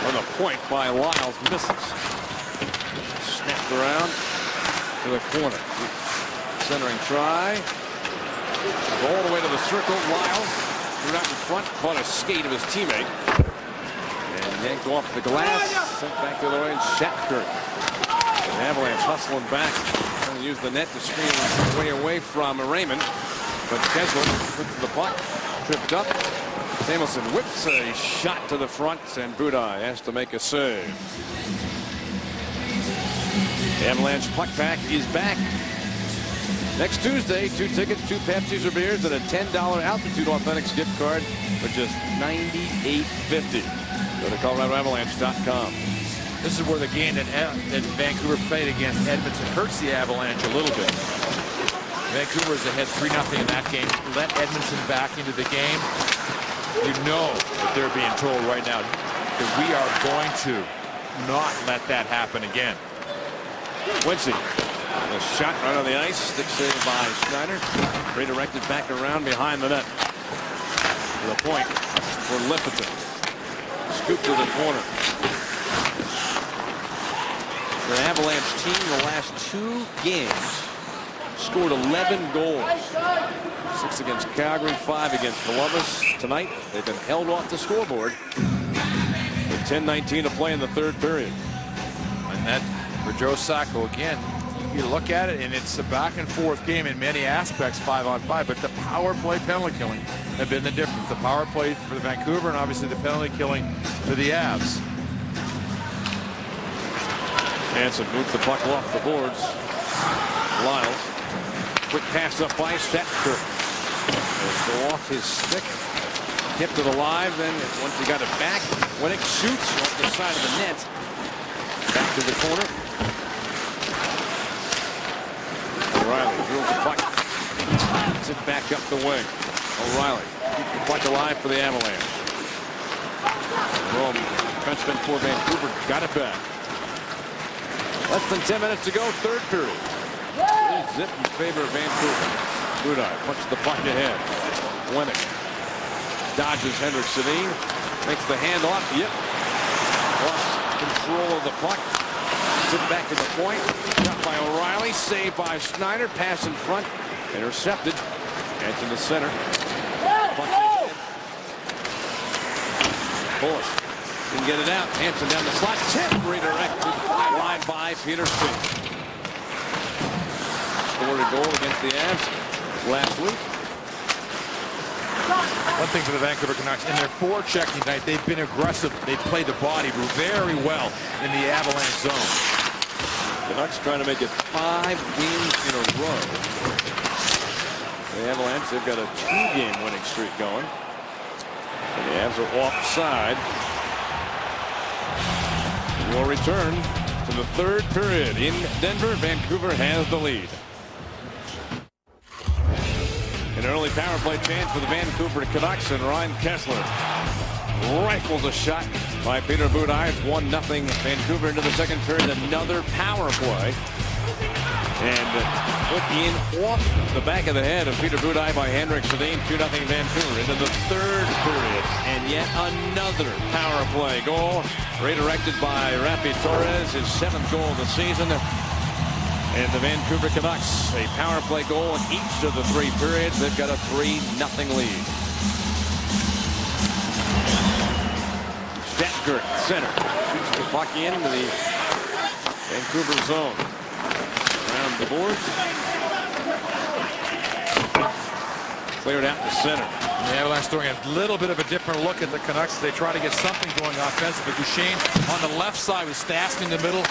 On the point by Lyles, misses. Snapped around to the corner. Centering try. All the way to the circle. Lyles threw out in front, caught a skate of his teammate. And yanked off the glass. Sent back the other way, and Shattenkirk. The Avalanche hustling back. Trying to use the net to screen his way away from Raymond. But Kessler puts the puck. Tripped up. Samuelson whips a shot to the front, and Budaj has to make a save. The Avalanche puck pack is back. Next Tuesday, 2 tickets, 2 Pepsis or beers, and a $10 Altitude Authentics gift card for just $98.50. Go to ColoradoAvalanche.com. This is where the game that Vancouver played against Edmonton hurts the Avalanche a little bit. Vancouver is ahead 3-0 in that game. Let Edmonton back into the game. You know that they're being told right now that we are going to not let that happen again. Quincy, a shot right on the ice, stick save by Schneider, redirected back around behind the net. To the point for Lippiton. Scoop to the corner. The Avalanche team the last 2 games scored 11 goals. 6 against Calgary, 5 against Columbus. Tonight, they've been held off the scoreboard with 10:19 to play in the third period. And that for Joe Sacco again. You look at it, and it's a back-and-forth game in many aspects, 5-on-5. But the power play penalty killing have been the difference. The power play for the Vancouver, and obviously the penalty killing for the Avs. Hansen moves the puck off the boards. Lyles, quick pass up by Shattenkirk. Go off his stick. Kept it alive. Then once he got it back, Winnick shoots off the side of the net. Back to the corner. O'Reilly drills the puck. Gets it back up the wing. O'Reilly keeps the puck alive for the Avalanche. Well, defenseman for Vancouver got it back. Less than 10 minutes to go, third period. Zip in favor of Vancouver. Budaj puts the puck ahead. Winnick dodges Henrik Sedin. Makes the handoff. Yep. Lost control of the puck. Gets it back to the point. Shot by O'Reilly. Saved by Schneider. Pass in front. Intercepted. And to the center. Bullis didn't get it out. Hanson down the slot. Tip redirected. Line by Peter Smith. Scored a goal against the Avs last week. One thing for the Vancouver Canucks, in their forechecking night, they've been aggressive. They've played the body very well in the Avalanche zone. Canucks trying to make it 5 games in a row. The Avalanche, they've got a 2-game winning streak going. And the Avs are offside. We'll return to the third period in Denver. Vancouver has the lead. An early power play chance for the Vancouver Canucks, and Ryan Kessler rifles a shot by Peter Budaj. It's 1-0 Vancouver into the second period. Another power play. And put in off the back of the head of Peter Budaj by Henrik Sedin. 2-0 Vancouver into the third period. And yet another power play goal redirected by Rafi Torres, his 7th goal of the season. And the Vancouver Canucks, a power play goal in each of the 3 periods. They've got a 3-0 lead. Shattenkirk, center. Shoots the puck into the Vancouver zone. Around the boards. Cleared out the center. And the Avalanche throwing a little bit of a different look at the Canucks. They try to get something going offensively. Duchesne on the left side with Stastny in the middle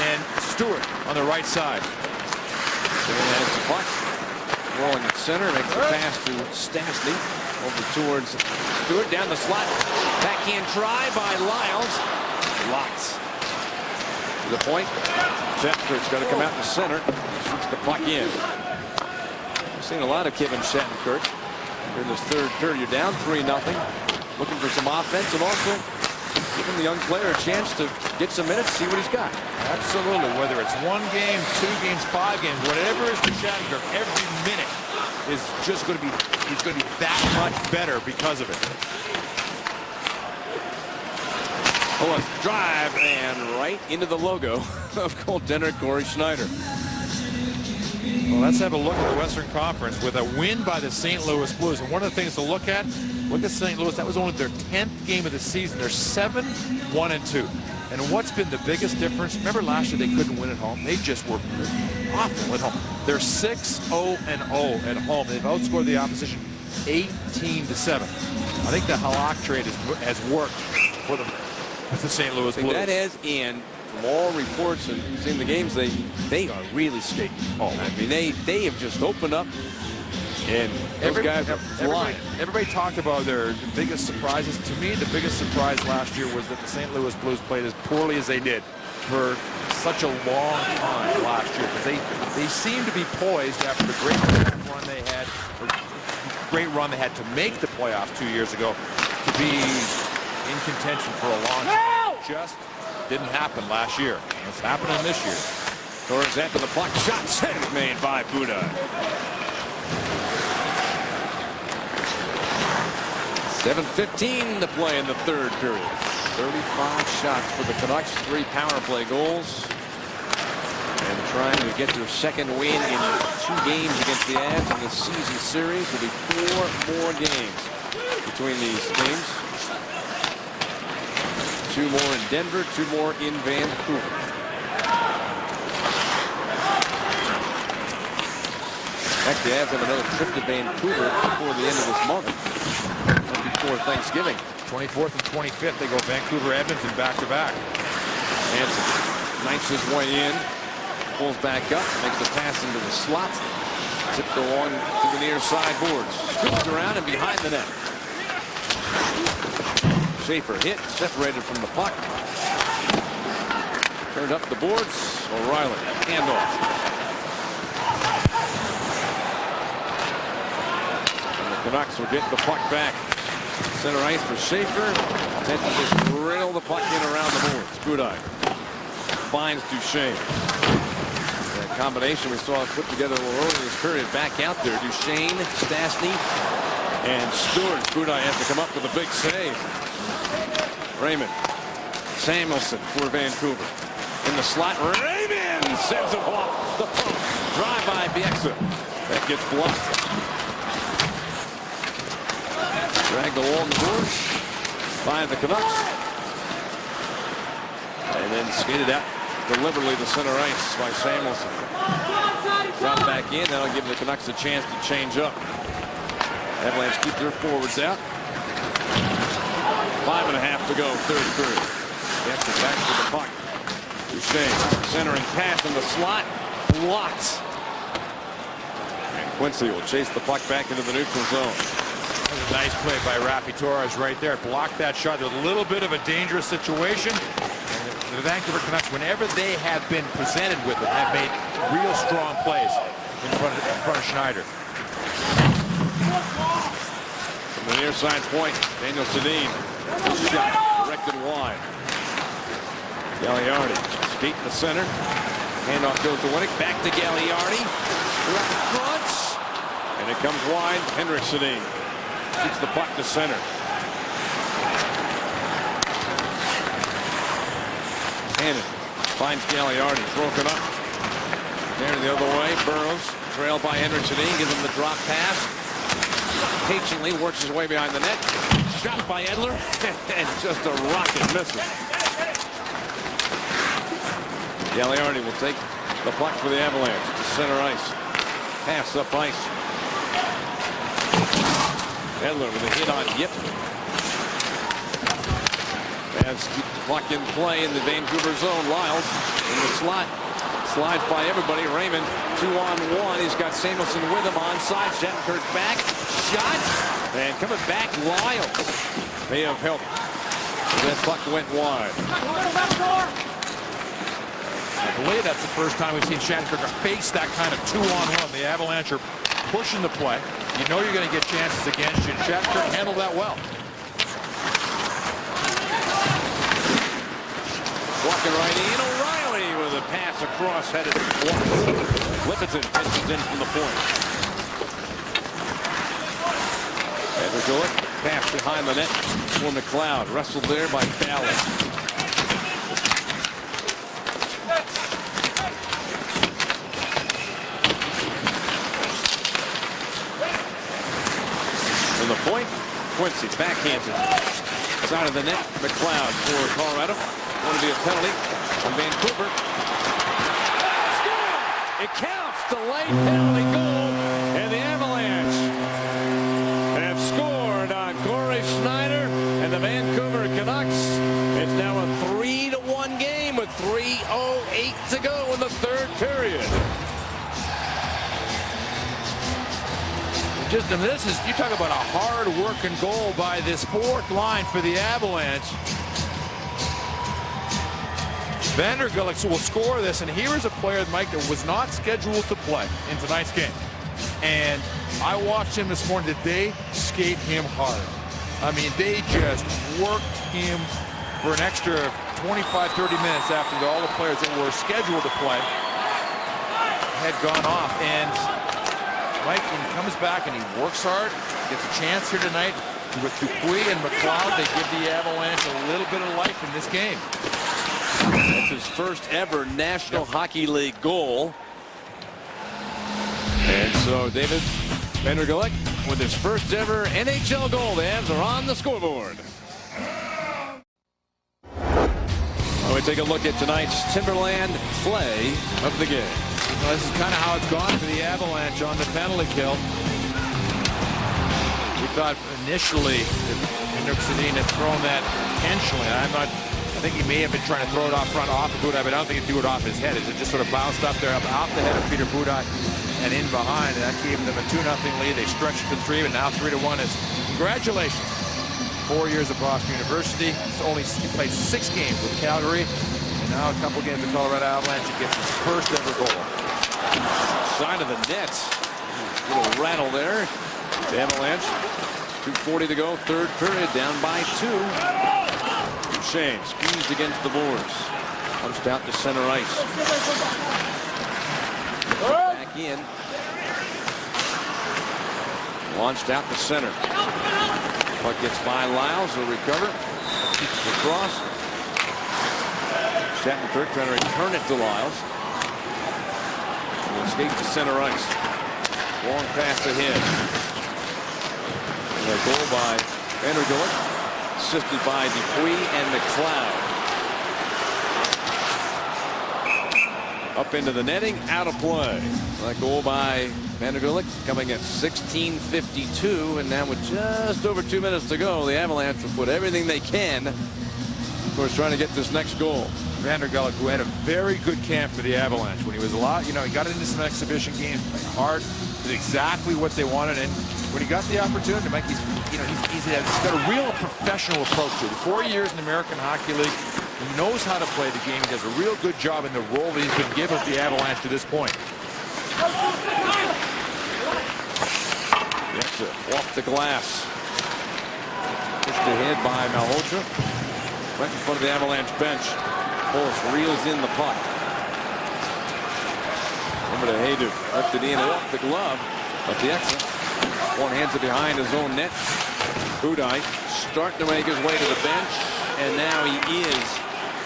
and Stewart on the right side. Has the puck. Rolling at center. Makes the pass to Stastny. Over towards Stewart. Down the slot. Backhand try by Lyles. Lots. To the point. Shattenkirk's got to come out in the center. Shoots the puck in. We've seen a lot of Kevin Shattenkirk. In this third period, you're down 3-0. Looking for some offense and also giving the young player a chance to get some minutes, see what he's got. Absolutely. Whether it's 1 game, 2 games, 5 games, whatever it is for Shattenkirk, every minute is just going to be, he's going to be that much better because of it. Bullis drive and right into the logo of goaltender Corey Schneider. Well, let's have a look at the Western Conference with a win by the St. Louis Blues. And one of the things to look at St. Louis. That was only their 10th game of the season. They're 7-1-2. And what's been the biggest difference? Remember last year they couldn't win at home? They just were awful at home. They're 6-0-0 at home. They've outscored the opposition 18-7. I think the Halak trade has worked for them with the St. Louis Blues. That has, and from all reports and seeing the games, they are really skating. I mean, they have just opened up, and those guys are flying. Everybody talked about their biggest surprises. To me, the biggest surprise last year was that the St. Louis Blues played as poorly as they did for such a long time last year, because they seemed to be poised after the great run they had, to make the playoffs 2 years ago, to be in contention for a long time. Just didn't happen last year. It's happening this year. Torres after the puck. Shot save made by Budaj. 7:15 to play in the third period. 35 shots for the Canucks, 3 power play goals. And trying to get their second win in 2 games against the Avs in the season series. Will be 4 more games between these teams. 2 more in Denver, 2 more in Vancouver. Heck, the Avs have another trip to Vancouver before the end of this month. Before Thanksgiving. 24th and 25th, they go Vancouver, Edmonton back-to-back. Hanson knifes his way in, pulls back up, makes the pass into the slot. Tipped along to the near side boards. Scoops around and behind the net. Schaefer hit, separated from the puck. Turned up the boards. O'Reilly, handoff. And the Canucks will get the puck back. Center ice for Schaefer. Intent to just drill the puck in around the boards. Budaj finds Duchesne. That combination we saw put together earlier in this period back out there. Duchesne, Stastny, and Stewart. Budaj has to come up with a big save. Raymond. Samuelson for Vancouver. In the slot. sends it off the post. Drive by Bieksa. That gets blocked. Drag the Walton Bush by the Canucks. And then skated out deliberately to center ice by Samuelson. Drop back in. That'll give the Canucks a chance to change up. Avalanche keep their forwards out. 5.5 to go, third period. Gets it back to the puck. Duchesne centering pass in the slot. Blocked. And Quincy will chase the puck back into the neutral zone. That was a nice play by Rafi Torres right there. Blocked that shot. There's a little bit of a dangerous situation. And the Vancouver Canucks, whenever they have been presented with it, have made real strong plays in front of Schneider. From the near side point, Daniel Sedin. Shot directed wide. Gagliardi skate in the center. Handoff goes to Winnick. Back to Gagliardi. Right front. And it comes wide. Henrik Sedin shoots the puck to center. Hannon finds Gagliardi. Broken up. There the other way. Burrows trailed by Henrik Sedin. Gives him the drop pass. Patiently works his way behind the net. Shot by Edler. And just a rocket misses. Gagliardi will take the puck for the Avalanche to center ice. Pass up ice. Edler with a hit on Yip. And keep the puck in play in the Vancouver zone. Lyles in the slot. Slides by everybody. Raymond 2-on-1. He's got Samuelson with him onside. Shattenkirk back. Shot. And coming back, Lyles may have helped. That puck went wide. I believe that's the first time we've seen Shattenkirk face that kind of 2-on-1. The Avalanche are pushing the play. You know you're going to get chances against you. Shattenkirk handled that well. Walking right in. O'Reilly with a pass across, headed blocked. Lippincott pitches in from the point. Edler pass behind the net for McLeod. Wrestled there by Ballard. From the point, Quincy backhands it. Side of the net, McLeod for Colorado. Going to be a penalty on Vancouver. Score! It counts. Delayed penalty goal. And the Avalanche have scored on Corey Schneider and the Vancouver Canucks. It's now a 3-1 game with 3:08 to go in the third period. Just, and this is, you talk about a hard-working goal by this fourth line for the Avalanche. Vanderbilt will score this, and here is a player, Mike, that was not scheduled to play in tonight's game. And I watched him this morning. Did they skate him hard? I mean, they just worked him for an extra 25-30 minutes after all the players that were scheduled to play had gone off. And Mike, when he comes back and he works hard, gets a chance here tonight with Dupuis and McLeod, they give the Avalanche a little bit of life in this game. That's his first ever National Hockey League goal. And so David Vanderbilt with his first ever NHL goal. The Avs are on the scoreboard. Well, we take a look at tonight's Timberland play of the game. Well, this is kind of how it's gone for the Avalanche on the penalty kill. We thought initially that Henrik Sedin had thrown that intentionally. I think he may have been trying to throw it off front off of Budaj, but I don't think he'd do it off his head. It just sort of bounced up there, off the head of Peter Budaj and in behind. And that gave them a 2-0 lead. They stretched to 3, and now 3-1 is congratulations. 4 years at Boston University. He played 6 games with Calgary, and now a couple games with Colorado Avalanche. He gets his first ever goal. Side of the net. Little rattle there. The Avalanche. 2:40 to go. Third period. Down by 2. Duchesne squeezed against the boards. Punched out to center ice. Back in. Launched out to center. Puck gets by Lyles. He'll recover. Keeps it across. Shattenkirk trying to return it to Lyles. escaped to center ice. Long pass ahead. And a goal by Vanderbilt, assisted by Dupuis and McLeod. Up into the netting, out of play. That goal by Vanderbilt coming at 16:52, and now with just over 2 minutes to go, the Avalanche will put everything they can, of course, trying to get this next goal. Vanderbilt, who had a very good camp for the Avalanche when he was he got into some exhibition games, played hard, did exactly what they wanted, and when he got the opportunity, Mike, he's got a real professional approach to it. 4 years in the American Hockey League. He knows how to play the game. He does a real good job in the role that he's been given with the Avalanche to this point. Off the glass. Pushed ahead by Malhotra. Right in front of the Avalanche bench. Pulse reels in the puck. Over to Haydu. Left it in and off the glove. But the exit. One hands it behind his own net. Budai starting to make his way to the bench. And now he is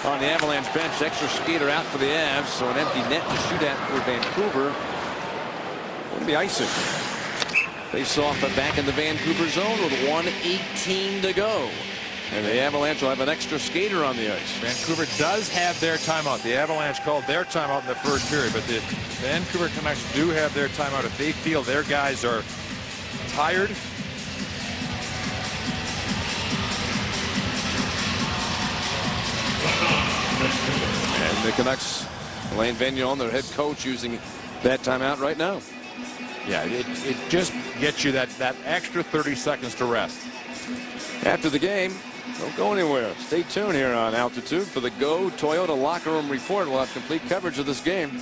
on the Avalanche bench. Extra skater out for the Avs. So an empty net to shoot at for Vancouver. Wouldn't be icing. Face off back in the Vancouver zone with 1:18 to go. And the Avalanche will have an extra skater on the ice. Vancouver does have their timeout. The Avalanche called their timeout in the first period, but the Vancouver Canucks do have their timeout if they feel their guys are tired. And the Canucks, Alain Vigneault, their head coach, using that timeout right now. Yeah, it just gets you that extra 30 seconds to rest. After the game, don't go anywhere. Stay tuned here on Altitude for the Go Toyota Locker Room Report. We'll have complete coverage of this game.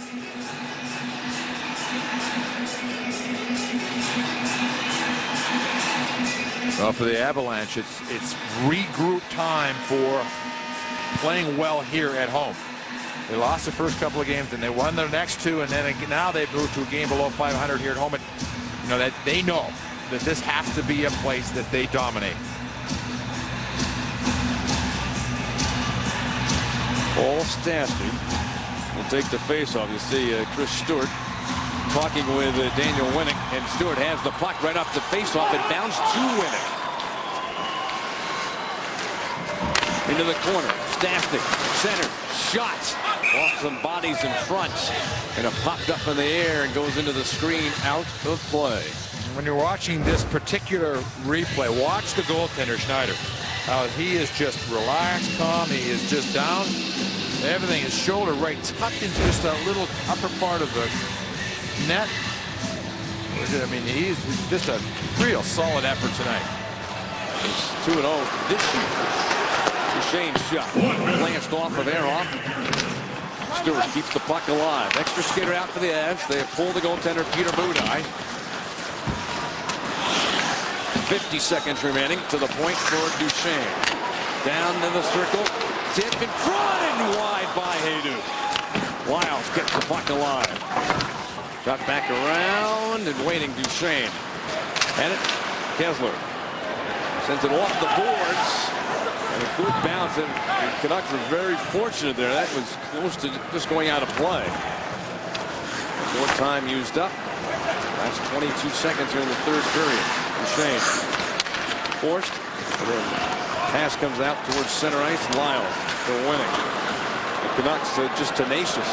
Well, for the Avalanche, it's regroup time for playing well here at home. They lost the first couple of games, and they won their next two, and then now they've moved to a game below 500 here at home. And that they know that this has to be a place that they dominate. Paul Stastny will take the face-off. You see Chris Stewart talking with Daniel Winnick, and Stewart has the puck right off the face-off. It bounced to Winnick. Into the corner. Stastny, center, shot. Off some bodies in front, and it popped up in the air and goes into the screen, out of play. When you're watching this particular replay, watch the goaltender, Schneider. He is just relaxed, calm. He is just down. Everything is shoulder right, tucked into just a little upper part of the net. I mean, he's just a real solid effort tonight. It's 2-0 this year. Shane's shot glanced off of Aroff. Stewart keeps the puck alive. Extra skater out for the Avs. They have pulled the goaltender Peter Budai. 50 seconds remaining to the point for Duchesne. Down to the circle. Tip in front and wide by Haydu. Wiles gets the puck alive. Shot back around and waiting Duchesne. And it Kessler sends it off the boards. And a good bounce, and the Canucks were very fortunate there. That was close to just going out of play. More time used up. Last 22 seconds here in the third period. Duchesne forced, and then pass comes out towards center ice. Lyle for Winnick. The Canucks are just tenacious.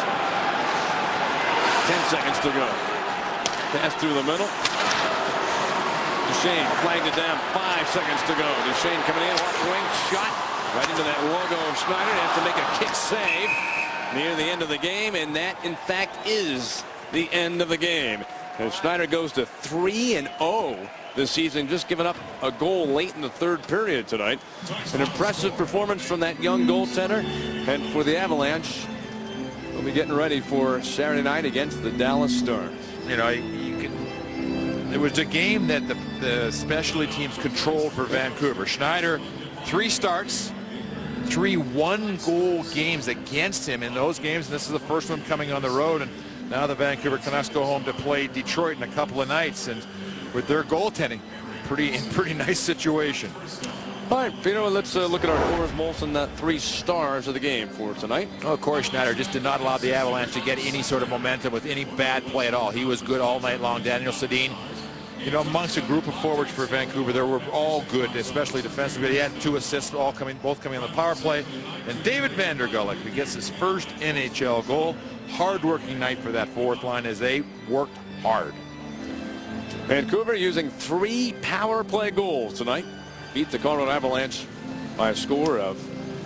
10 seconds to go. Pass through the middle. Duchesne flagged it down. 5 seconds to go. Duchesne coming in, left wing, shot right into that logo of Schneider. They have to make a kick save near the end of the game, and that, in fact, is the end of the game. And Schneider goes to 3-0 this season, just giving up a goal late in the third period tonight. An impressive performance from that young goaltender, and for the Avalanche, we'll be getting ready for Saturday night against the Dallas Stars. You know, it was a game that the specialty teams controlled for Vancouver. Schneider, 3 starts, 3 one-goal games against him in those games, and this is the first one coming on the road. And now the Vancouver Canucks go home to play Detroit in a couple of nights, and with their goaltending, pretty nice situation. All right, Pino, let's look at our Coors Molson 3 stars of the game for tonight. Oh, Corey Schneider just did not allow the Avalanche to get any sort of momentum with any bad play at all. He was good all night long. Daniel Sedin, you know, amongst a group of forwards for Vancouver, they were all good, especially defensively. He had 2 assists, both coming on the power play. And David Vandergulik, who gets his first NHL goal. Hard-working night for that fourth line as they worked hard. Vancouver using 3 power play goals tonight. Beat the Colorado Avalanche by a score of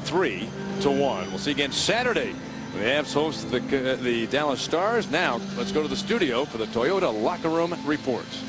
3-1. We'll see you again Saturday. The Avs host the Dallas Stars. Now let's go to the studio for the Toyota Locker Room Reports.